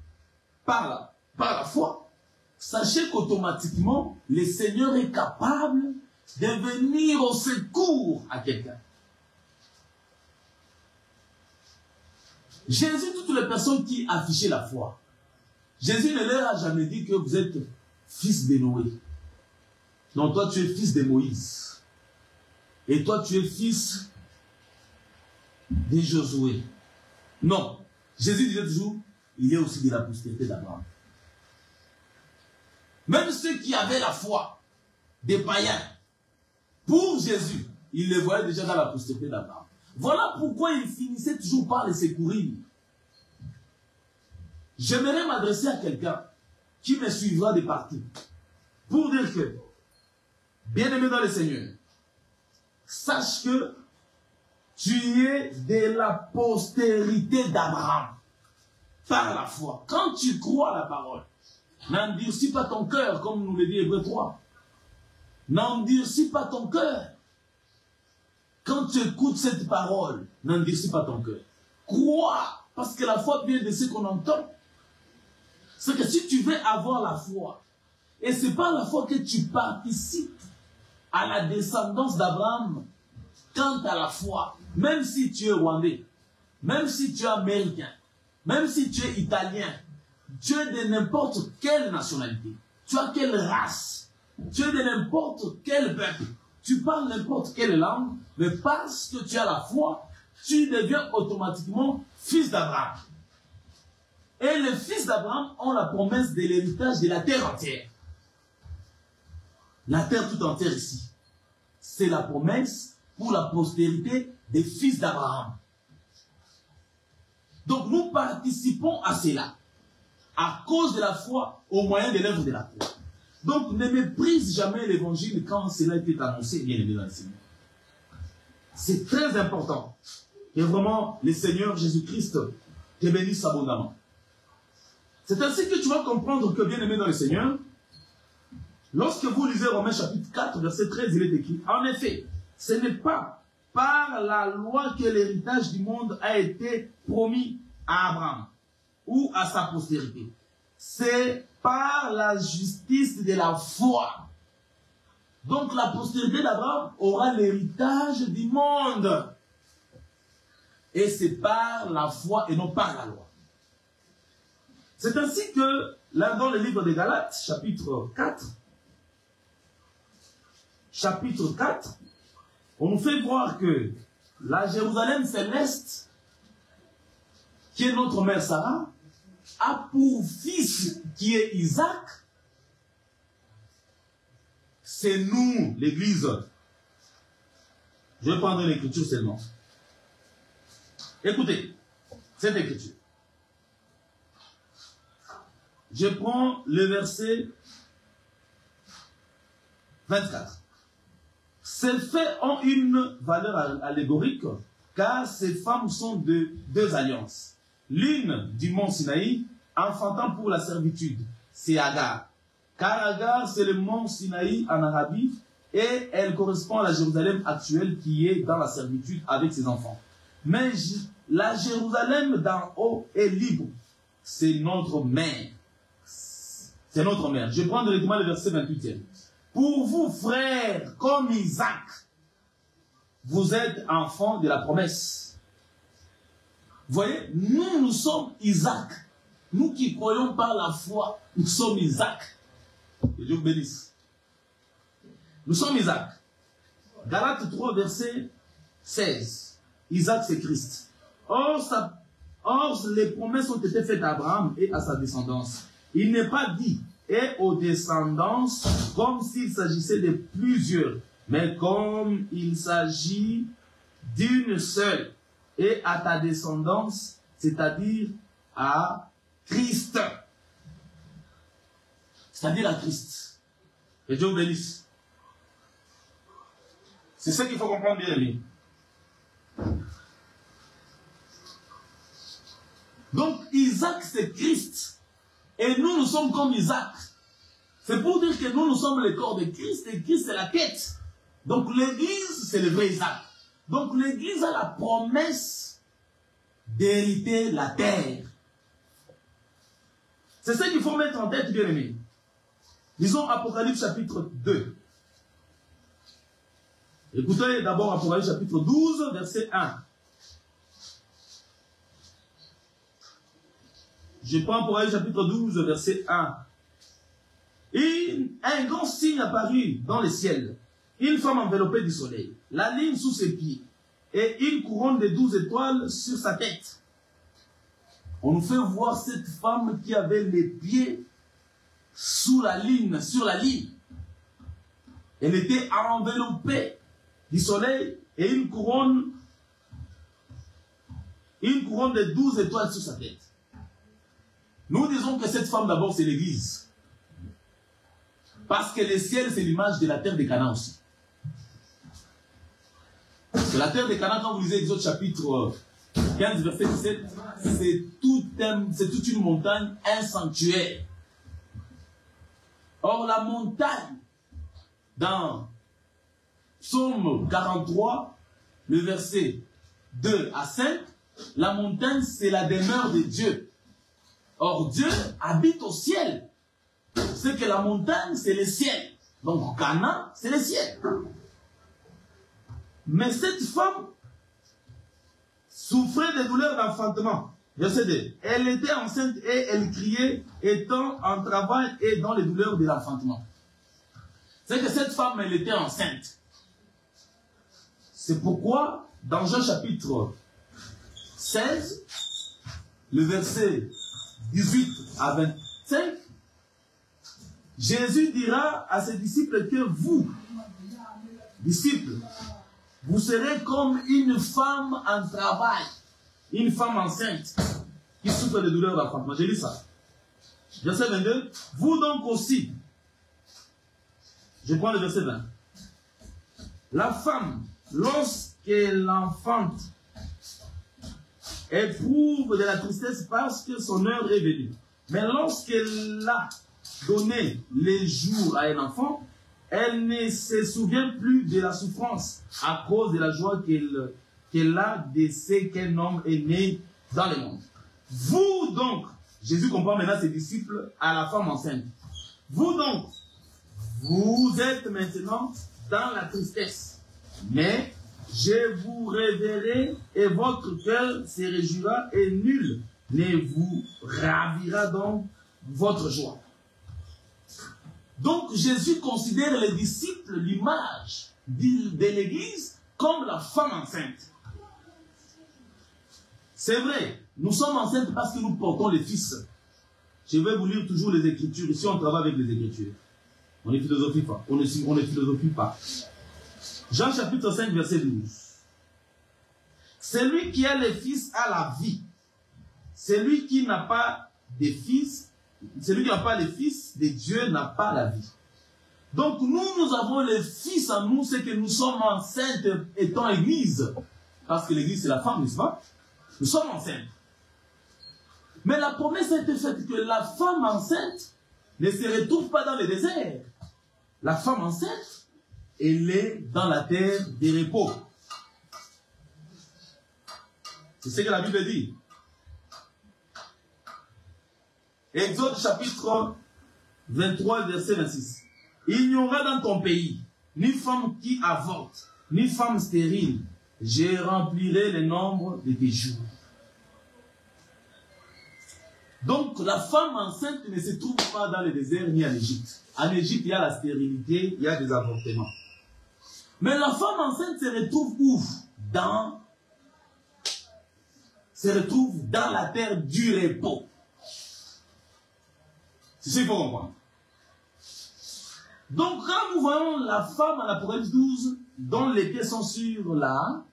par la foi, sachez qu'automatiquement, le Seigneur est capable de venir au secours à quelqu'un. Jésus, toutes les personnes qui affichaient la foi, Jésus ne leur a jamais dit que vous êtes fils de Noé. Non, toi tu es fils de Moïse. Et toi tu es fils de Josué. Non. Jésus disait toujours, il est aussi de la postérité d'Abraham. Même ceux qui avaient la foi des païens, pour Jésus, ils les voyaient déjà dans la postérité d'Abraham. Voilà pourquoi il finissait toujours par les secourir. J'aimerais m'adresser à quelqu'un qui me suivra de partout pour dire que, bien-aimé dans le Seigneur, sache que tu es de la postérité d'Abraham par la foi. Quand tu crois à la parole, n'endurcis pas ton cœur, comme nous le dit Hébreux 3. N'endurcis pas ton cœur. Quand tu écoutes cette parole, n'endurcis pas ton cœur. Crois, parce que la foi vient de ce qu'on entend. C'est que si tu veux avoir la foi, et c'est pas la foi que tu participes à la descendance d'Abraham, quant à la foi, même si tu es rwandais, même si tu es américain, même si tu es italien, tu es de n'importe quelle nationalité, tu as quelle race, tu es de n'importe quel peuple, tu parles n'importe quelle langue, mais parce que tu as la foi, tu deviens automatiquement fils d'Abraham. Et les fils d'Abraham ont la promesse de l'héritage de la terre entière. La terre tout entière ici. C'est la promesse pour la postérité des fils d'Abraham. Donc nous participons à cela, à cause de la foi, au moyen de l'œuvre de la foi. Donc ne méprise jamais l'évangile quand cela était annoncé, bien aimé dans le Seigneur. C'est très important. Que vraiment le Seigneur Jésus-Christ te bénisse abondamment. C'est ainsi que tu vas comprendre que, bien aimé dans le Seigneur, lorsque vous lisez Romains chapitre 4, verset 13, il est écrit, en effet, ce n'est pas par la loi que l'héritage du monde a été promis à Abraham ou à sa postérité. C'est par la justice de la foi. Donc la postérité d'Abraham aura l'héritage du monde. Et c'est par la foi et non par la loi. C'est ainsi que, là dans le livre des Galates, chapitre 4, on nous fait voir que la Jérusalem céleste, qui est notre mère Sarah, a pour fils qui est Isaac. C'est nous, l'Église. Je vais prendre l'écriture seulement. Écoutez, cette écriture. Je prends le verset 24. Ces faits ont une valeur allégorique, car ces femmes sont de deux alliances. L'une du mont Sinaï, enfantant pour la servitude, c'est Agar. Car Agar, c'est le mont Sinaï en Arabie, et elle correspond à la Jérusalem actuelle qui est dans la servitude avec ses enfants. Mais la Jérusalem d'en haut est libre. C'est notre mère. C'est notre mère. Je prends directement le verset 28e. Pour vous, frères, comme Isaac, vous êtes enfants de la promesse. Vous voyez, nous sommes Isaac. Nous qui croyons par la foi, nous sommes Isaac. Que Dieu vous bénisse. Nous sommes Isaac. Galates 3, verset 16. Isaac, c'est Christ. Or, les promesses ont été faites à Abraham et à sa descendance. Il n'est pas dit et aux descendances comme s'il s'agissait de plusieurs, mais comme il s'agit d'une seule, et à ta descendance, c'est-à-dire à Christ. C'est-à-dire à Christ. Que Dieu vous bénisse. C'est ce qu'il faut comprendre bien, lui. Donc, Isaac, c'est Christ. Et nous sommes comme Isaac. C'est pour dire que nous sommes le corps de Christ, et Christ, c'est la tête. Donc, l'Église, c'est le vrai Isaac. Donc, l'Église a la promesse d'hériter la terre. C'est ça qu'il faut mettre en tête, bien aimé. Lisons Apocalypse chapitre 2. Écoutez d'abord Apocalypse chapitre 12, verset 1. Je prends Apocalypse chapitre 12, verset 1. Et un grand signe apparut dans le ciel. Une femme enveloppée du soleil, la ligne sous ses pieds, et une couronne de 12 étoiles sur sa tête. On nous fait voir cette femme qui avait les pieds sous la ligne, sur la ligne. Elle était enveloppée du soleil et une couronne de 12 étoiles sur sa tête. Nous disons que cette femme d'abord c'est l'Église. Parce que le ciel c'est l'image de la terre de Canaan aussi. C'est la terre de Canaan, quand vous lisez Exode chapitre 15, verset 17, c'est toute une montagne, un sanctuaire. Or la montagne, dans Psaume 43, le verset 2 à 5, la montagne c'est la demeure de Dieu. Or Dieu habite au ciel. C'est que la montagne c'est le ciel. Donc Canaan c'est le ciel. Mais cette femme souffrait des douleurs d'enfantement. Verset 2. Elle était enceinte et elle criait, étant en travail et dans les douleurs de l'enfantement. C'est que cette femme, elle était enceinte. C'est pourquoi, dans Jean chapitre 16, le verset 18 à 25, Jésus dira à ses disciples que vous, disciples, vous serez comme une femme en travail, une femme enceinte qui souffre de douleurs d'enfantement. J'ai lu ça. Verset 22. Vous donc aussi, je prends le verset 20. La femme, lorsqu'elle enfante, éprouve de la tristesse parce que son heure est venue. Mais lorsqu'elle a donné les jours à un enfant, elle ne se souvient plus de la souffrance à cause de la joie qu'elle a de ce qu'un homme est né dans le monde. Vous donc, Jésus comprend maintenant ses disciples à la femme enceinte. Vous donc, vous êtes maintenant dans la tristesse, mais je vous reverrai et votre cœur se réjouira et nul ne vous ravira donc votre joie. Donc Jésus considère les disciples, l'image de l'Église, comme la femme enceinte. C'est vrai, nous sommes enceintes parce que nous portons les fils. Je vais vous lire toujours les Écritures. Ici, on travaille avec les Écritures. On ne philosophie pas. On ne philosophie pas. Jean chapitre 5, verset 12. Celui qui a les fils a la vie. Celui qui n'a pas des fils, celui qui n'a pas les fils de Dieu n'a pas la vie. Donc nous avons les fils en nous, c'est que nous sommes enceintes étant Église. Parce que l'Église c'est la femme, n'est-ce pas? Nous sommes enceintes. Mais la promesse a été faite que la femme enceinte ne se retrouve pas dans le désert. La femme enceinte, elle est dans la terre des repos. C'est ce que la Bible dit. Exode chapitre 23, verset 26. Il n'y aura dans ton pays ni femme qui avorte, ni femme stérile. Je remplirai le nombre de tes jours. Donc la femme enceinte ne se trouve pas dans le désert ni en Égypte. En Égypte, il y a la stérilité, il y a des avortements. Mais la femme enceinte se retrouve où? Se retrouve dans la terre du repos. C'est ce qu'il faut comprendre. Donc, quand nous voyons la femme en Apocalypse 12, dont les pieds sont sur la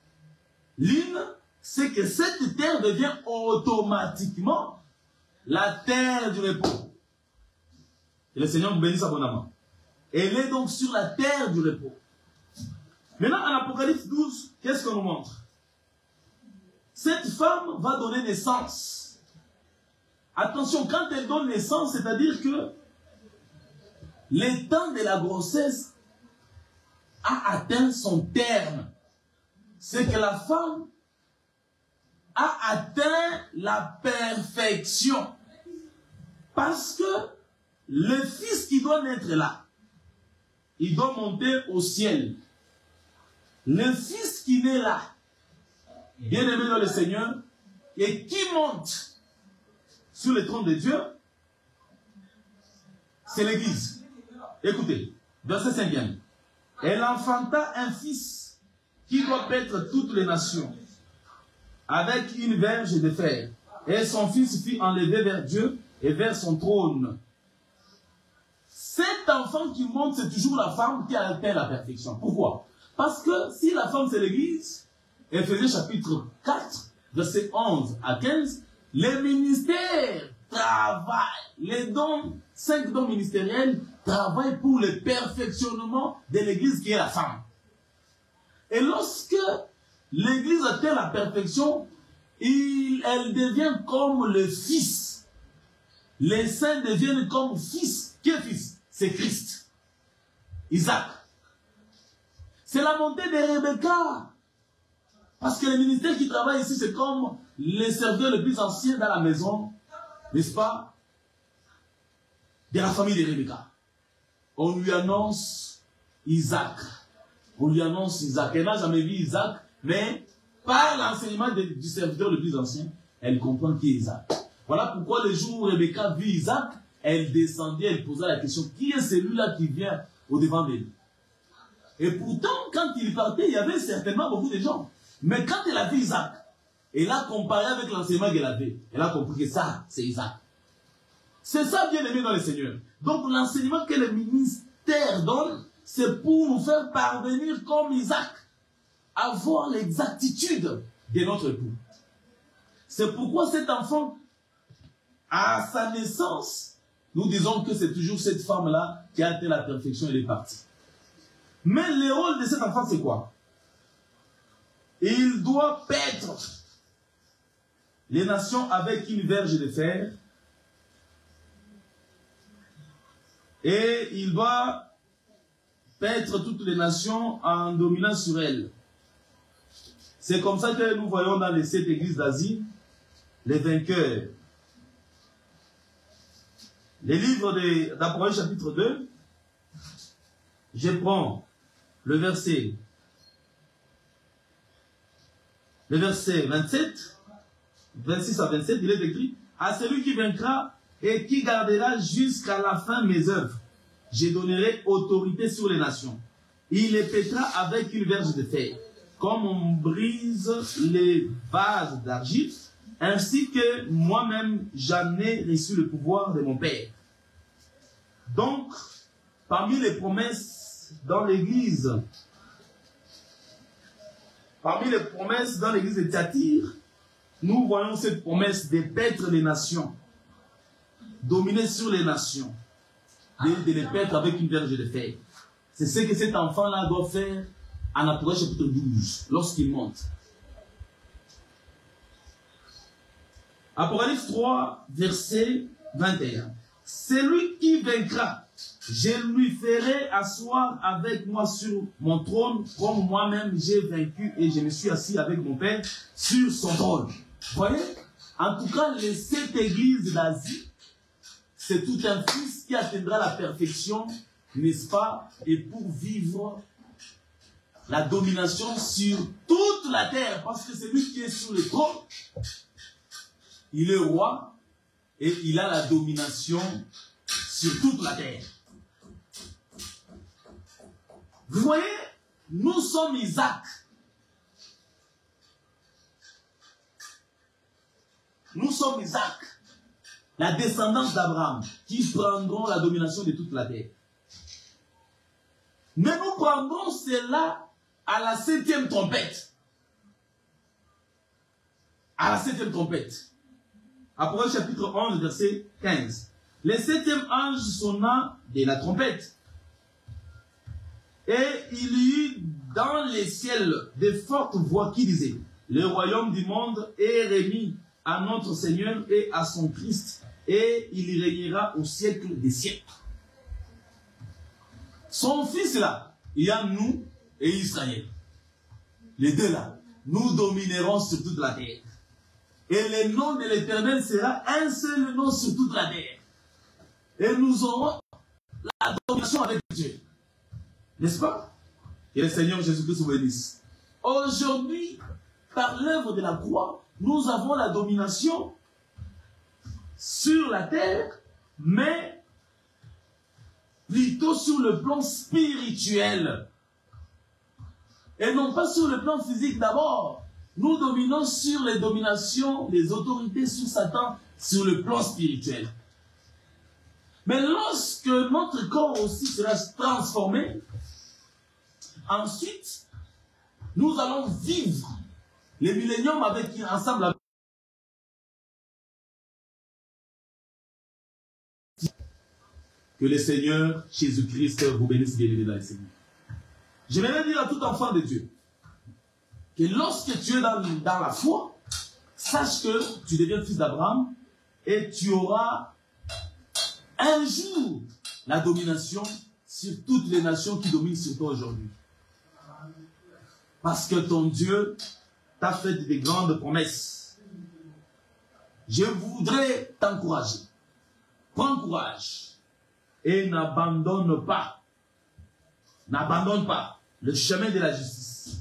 ligne, c'est que cette terre devient automatiquement la terre du repos. Et le Seigneur nous bénisse abondamment. Elle est donc sur la terre du repos. Maintenant, en Apocalypse 12, qu'est-ce qu'on nous montre? Cette femme va donner naissance. Attention, quand elle donne naissance, c'est-à-dire que le temps de la grossesse a atteint son terme. C'est que la femme a atteint la perfection. Parce que le fils qui doit naître là, il doit monter au ciel. Le fils qui naît là, bien aimé dans le Seigneur, et qui monte sur le trône de Dieu, c'est l'Église. Écoutez, verset 5e. Elle enfanta un fils qui doit paître toutes les nations, avec une verge de fer. Et son fils fut enlevé vers Dieu et vers son trône. Cet enfant qui monte, c'est toujours la femme qui a atteint la perfection. Pourquoi? Parce que si la femme c'est l'Église, Éphésiens chapitre 4, verset 11 à 15, les ministères travaillent, les dons, 5 dons ministériels travaillent pour le perfectionnement de l'Église qui est la femme. Et lorsque l'Église atteint la perfection, elle devient comme le Fils. Les saints deviennent comme fils. Qui est fils? C'est Christ. Isaac. C'est la montée de Rebecca. Parce que le ministère qui travaille ici, c'est comme les serviteurs les plus anciens dans la maison, n'est-ce pas, de la famille de Rebecca. On lui annonce Isaac. On lui annonce Isaac. Elle n'a jamais vu Isaac, mais par l'enseignement du serviteur le plus ancien, elle comprend qui est Isaac. Voilà pourquoi le jour où Rebecca vit Isaac, elle descendait, elle posait la question, qui est celui-là qui vient au-devant d'elle? Et pourtant, quand il partait, il y avait certainement beaucoup de gens. Mais quand elle a vu Isaac, elle a comparé avec l'enseignement qu'elle avait. Elle a compris que ça, c'est Isaac. C'est ça, bien aimé dans le Seigneur. Donc, l'enseignement que le ministère donne, c'est pour nous faire parvenir comme Isaac, avoir l'exactitude de notre époux. C'est pourquoi cet enfant, à sa naissance, nous disons que c'est toujours cette femme-là qui a atteint la perfection et elle est partie. Mais le rôle de cet enfant, c'est quoi? Il doit paître les nations avec une verge de fer. Et il va paître toutes les nations en dominant sur elles. C'est comme ça que nous voyons dans les 7 églises d'Asie, les vainqueurs. Les livres d'Apocalypse chapitre 2, je prends le verset 27, 26 à 27, il est écrit, « À celui qui vaincra et qui gardera jusqu'à la fin mes œuvres, je donnerai autorité sur les nations. Il les pètera avec une verge de fer, comme on brise les vases d'argile, ainsi que moi-même j'en ai reçu le pouvoir de mon Père. » Donc, parmi les promesses dans l'église de Thyatire, nous voyons cette promesse de paître les nations, dominer sur les nations, de les paître avec une verge de fer. C'est ce que cet enfant-là doit faire en Apocalypse chapitre 12, lorsqu'il monte. Apocalypse 3, verset 21. Celui qui vaincra, je lui ferai asseoir avec moi sur mon trône, comme moi-même j'ai vaincu et je me suis assis avec mon Père sur son trône. Vous voyez? En tout cas, les 7 églises d'Asie, c'est tout un fils qui atteindra la perfection, n'est-ce pas? Et pour vivre la domination sur toute la terre, parce que c'est lui qui est sur le trône, il est roi et il a la domination sur toute la terre. Vous voyez, nous sommes Isaac. Nous sommes Isaac, la descendance d'Abraham, qui prendront la domination de toute la terre. Mais nous prendrons cela à la 7e trompette. À la 7e trompette. Apocalypse chapitre 11, verset 15. Le 7e ange sonna de la trompette. Et il y eut dans les ciels de fortes voix qui disaient, le royaume du monde est remis à notre Seigneur et à son Christ, et il régnera au siècle des siècles. Son fils là, il y a nous et Israël. Les deux là, nous dominerons sur toute la terre. Et le nom de l'Éternel sera un seul nom sur toute la terre. Et nous aurons la domination avec Dieu. N'est-ce pas? Et le Seigneur Jésus-Christ vous bénisse. Aujourd'hui, par l'œuvre de la croix, nous avons la domination sur la terre, mais plutôt sur le plan spirituel. Et non pas sur le plan physique d'abord. Nous dominons sur les dominations, les autorités sur Satan, sur le plan spirituel. Mais lorsque notre corps aussi sera transformé, ensuite, nous allons vivre les milléniums ensemble. Que le Seigneur Jésus-Christ vous bénisse bien dans le Seigneur. Je vais dire à tout enfant de Dieu que lorsque tu es dans la foi, sache que tu deviens fils d'Abraham et tu auras un jour la domination sur toutes les nations qui dominent sur toi aujourd'hui. Parce que ton Dieu t'a fait des grandes promesses. Je voudrais t'encourager. Prends courage et n'abandonne pas. N'abandonne pas le chemin de la justice,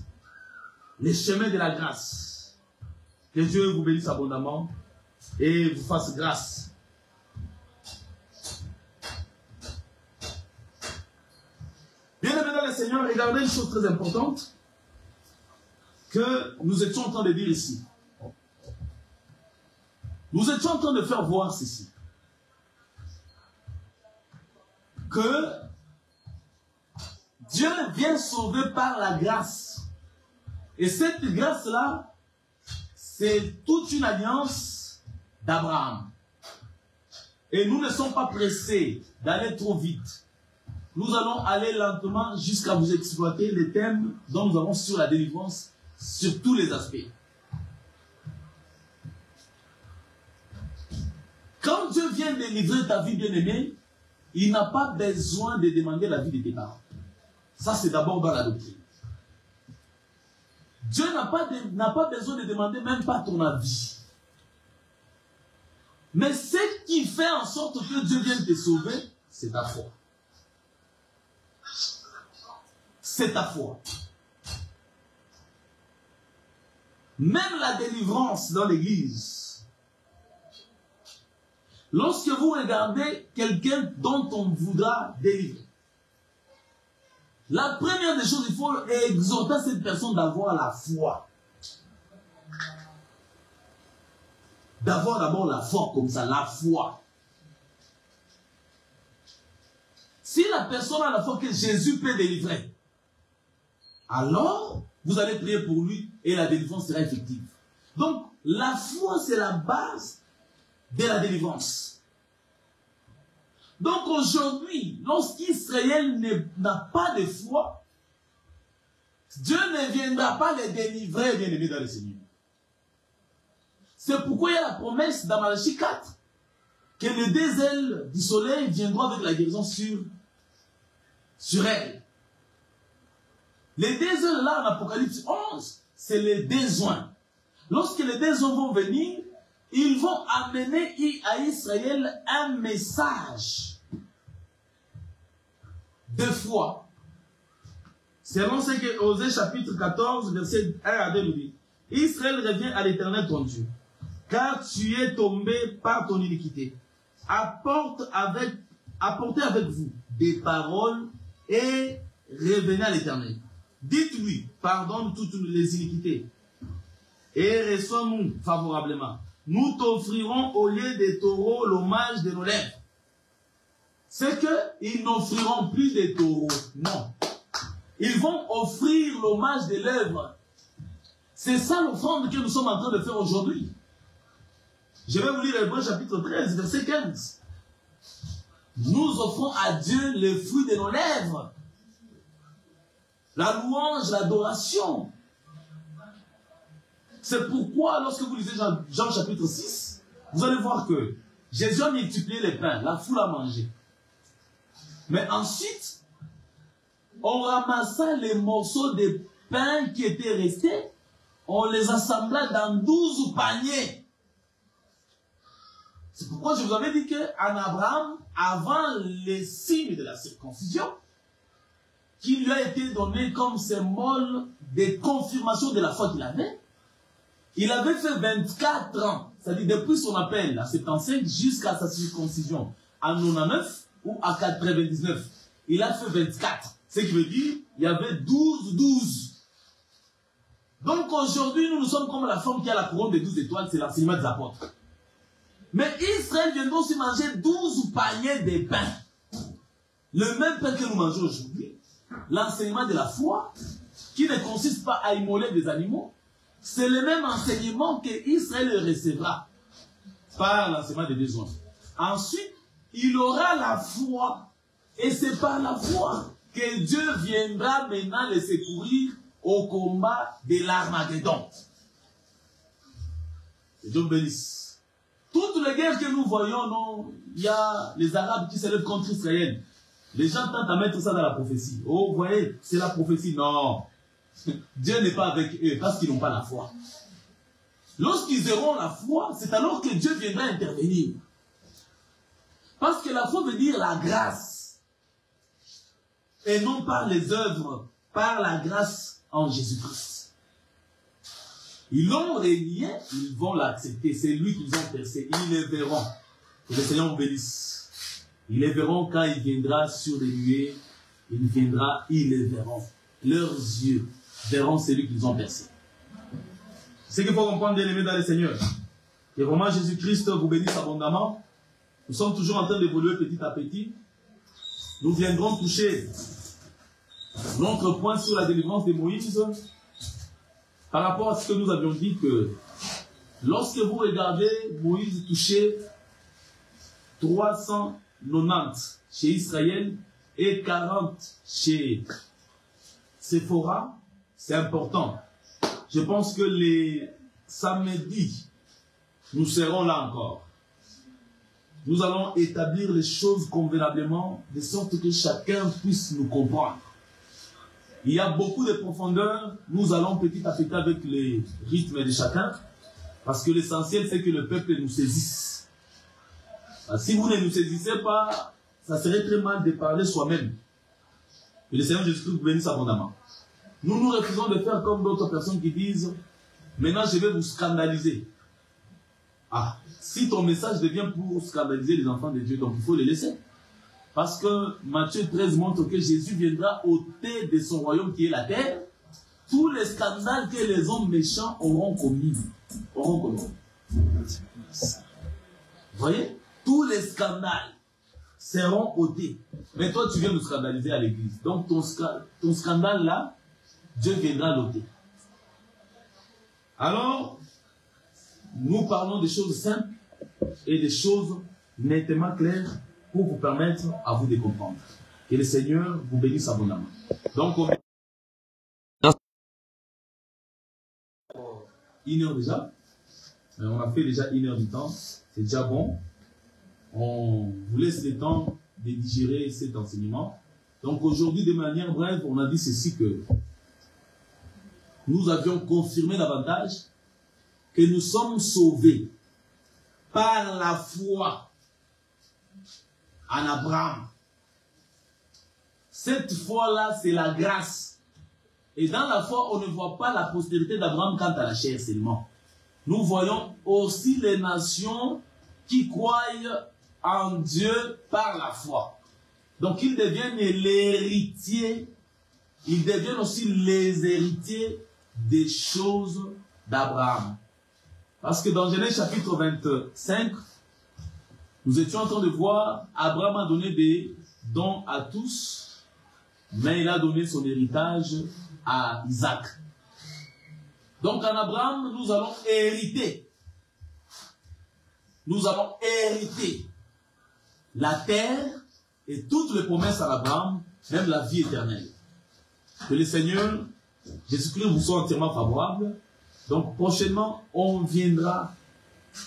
le chemin de la grâce. Que Dieu vous bénisse abondamment et vous fasse grâce. Bien-aimés dans le Seigneur, regardez une chose très importante que nous étions en train de dire ici. Nous étions en train de faire voir ceci. Que Dieu vient sauver par la grâce. Et cette grâce-là, c'est toute une alliance d'Abraham. Et nous ne sommes pas pressés d'aller trop vite. Nous allons aller lentement jusqu'à vous exploiter les thèmes dont nous avons sur la délivrance, sur tous les aspects. Dieu vient délivrer ta vie bien-aimée, il n'a pas besoin de demander la vie de tes parents. Ça, c'est d'abord dans la doctrine. Dieu n'a pas besoin de demander même pas ton avis. Mais ce qui fait en sorte que Dieu vienne te sauver, c'est ta foi. C'est ta foi. Même la délivrance dans l'église. Lorsque vous regardez quelqu'un dont on voudra délivrer, la première des choses, il faut exhorter cette personne d'avoir la foi. D'avoir d'abord la foi comme ça, la foi. Si la personne a la foi que Jésus peut délivrer, alors vous allez prier pour lui et la délivrance sera effective. Donc, la foi, c'est la base de la délivrance. Donc aujourd'hui, lorsqu'Israël n'a pas de foi, Dieu ne viendra pas les délivrer, bien aimés dans le Seigneur. C'est pourquoi il y a la promesse dans Malachie 4 que les deux ailes du soleil viendront avec la guérison sur elle. Les deux ailes là en Apocalypse 11, c'est les deux oins. Lorsque les deux oins vont venir, ils vont amener à Israël un message de foi. Selon ce que Osée chapitre 14, verset 1 à 2 nous dit, Israël revient à l'Éternel ton Dieu, car tu es tombé par ton iniquité. Apportez avec vous des paroles et revenez à l'Éternel. Dites-lui, pardonne toutes les iniquités et reçois-nous favorablement. Nous t'offrirons au lieu des taureaux l'hommage de nos lèvres. C'est qu'ils n'offriront plus des taureaux, non. Ils vont offrir l'hommage des lèvres. C'est ça l'offrande que nous sommes en train de faire aujourd'hui. Je vais vous lire Hébreux chapitre 13, verset 15. Nous offrons à Dieu le fruit de nos lèvres. La louange, l'adoration. C'est pourquoi, lorsque vous lisez Jean chapitre 6, vous allez voir que Jésus a multiplié les pains, la foule a mangé. Mais ensuite, on ramassa les morceaux de pain qui étaient restés, on les assembla dans 12 paniers. C'est pourquoi je vous avais dit qu'en Abraham, avant les signes de la circoncision, qui lui a été donné comme symbole de confirmation de la foi qu'il avait, il avait fait 24 ans, c'est-à-dire depuis son appel à 75 jusqu'à sa circoncision en 99 ou à 99. Il a fait 24. Ce qui veut dire, il y avait 12. Donc aujourd'hui, nous sommes comme la femme qui a la couronne des 12 étoiles, c'est l'enseignement des apôtres. Mais Israël vient aussi manger 12 paniers de pain. Le même pain que nous mangeons aujourd'hui, l'enseignement de la foi, qui ne consiste pas à immoler des animaux, c'est le même enseignement que Israël recevra par l'enseignement des deux hommes. Ensuite, il aura la foi. Et c'est par la foi que Dieu viendra maintenant les secourir au combat de l'Armageddon. Que Dieu bénisse. Toutes les guerres que nous voyons, non, il y a les Arabes qui se lèvent contre Israël. Les gens tentent à mettre ça dans la prophétie. Oh, vous voyez, c'est la prophétie. Non. Dieu n'est pas avec eux parce qu'ils n'ont pas la foi. Lorsqu'ils auront la foi, c'est alors que Dieu viendra intervenir. Parce que la foi veut dire la grâce. Et non par les œuvres, par la grâce en Jésus-Christ. Ils l'ont renié, ils vont l'accepter. C'est lui qu'ils ont percé. Ils les verront. Que le Seigneur vous bénisse. Ils les verront quand il viendra sur les nuées. Il viendra, ils les verront. Leurs yeux verront celui qu'ils ont percé. C'est ce qu'il faut comprendre, bien aimés dans le Seigneur. Que vraiment Jésus-Christ vous bénisse abondamment. Nous sommes toujours en train d'évoluer petit à petit. Nous viendrons toucher notre point sur la délivrance de Moïse par rapport à ce que nous avions dit que lorsque vous regardez Moïse toucher 390 chez Israël et 40 chez Séphora, c'est important. Je pense que les samedis, nous serons là encore. nous allons établir les choses convenablement, de sorte que chacun puisse nous comprendre. Il y a beaucoup de profondeur, nous allons petit à petit avec les rythmes de chacun, parce que l'essentiel c'est que le peuple nous saisisse. Si vous ne nous saisissez pas, ça serait très mal de parler soi-même. Et le Seigneur Jésus-Christ vous bénisse abondamment. Nous nous refusons de faire comme d'autres personnes qui disent « Maintenant je vais vous scandaliser ». Ah, si ton message devient pour scandaliser les enfants de Dieu, donc il faut les laisser. Parce que Matthieu 13 montre que Jésus viendra ôter de son royaume qui est la terre tous les scandales que les hommes méchants auront commis. Vous voyez? Tous les scandales seront ôtés. Mais toi, tu viens nous scandaliser à l'église. Donc ton scandale là, Dieu viendra l'ôter. Alors, nous parlons des choses simples et des choses nettement claires pour vous permettre à vous de comprendre. Que le Seigneur vous bénisse abondamment. Donc, on une heure déjà. On a fait déjà 1 heure du temps. C'est déjà bon. On vous laisse le temps de digérer cet enseignement. Donc aujourd'hui, de manière brève, on a dit ceci que nous avions confirmé davantage que nous sommes sauvés par la foi en Abraham. Cette foi-là, c'est la grâce. Et dans la foi, on ne voit pas la postérité d'Abraham quant à la chair seulement. Nous voyons aussi les nations qui croient en Dieu par la foi. Donc ils deviennent l'héritier, ils deviennent aussi les héritiers des choses d'Abraham. Parce que dans Genèse chapitre 25, nous étions en train de voir, Abraham a donné des dons à tous, mais il a donné son héritage à Isaac. Donc en Abraham, nous allons hériter. Nous allons hériter la terre et toutes les promesses à Abraham, même la vie éternelle. Que le Seigneur Jésus-Christ vous soit entièrement favorable. Donc prochainement, on viendra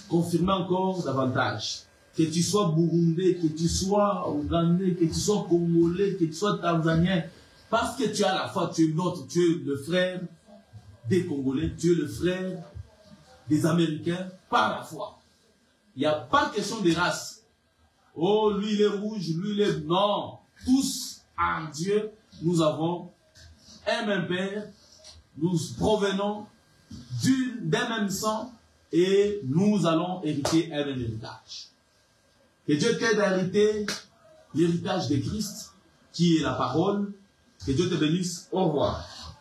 confirmer encore davantage. Que tu sois burundais, que tu sois ougandais, que tu sois congolais, que tu sois tanzanien, parce que tu as la foi, tu es notre, tu es le frère des Congolais, tu es le frère des Américains par la foi. Il n'y a pas question de race. Oh, lui il est rouge, lui il est... Non, tous en Dieu, nous avons un même Père, nous provenons d'un même sang et nous allons hériter un même héritage. Que Dieu t'aide à hériter l'héritage de Christ, qui est la parole. Que Dieu te bénisse. Au revoir.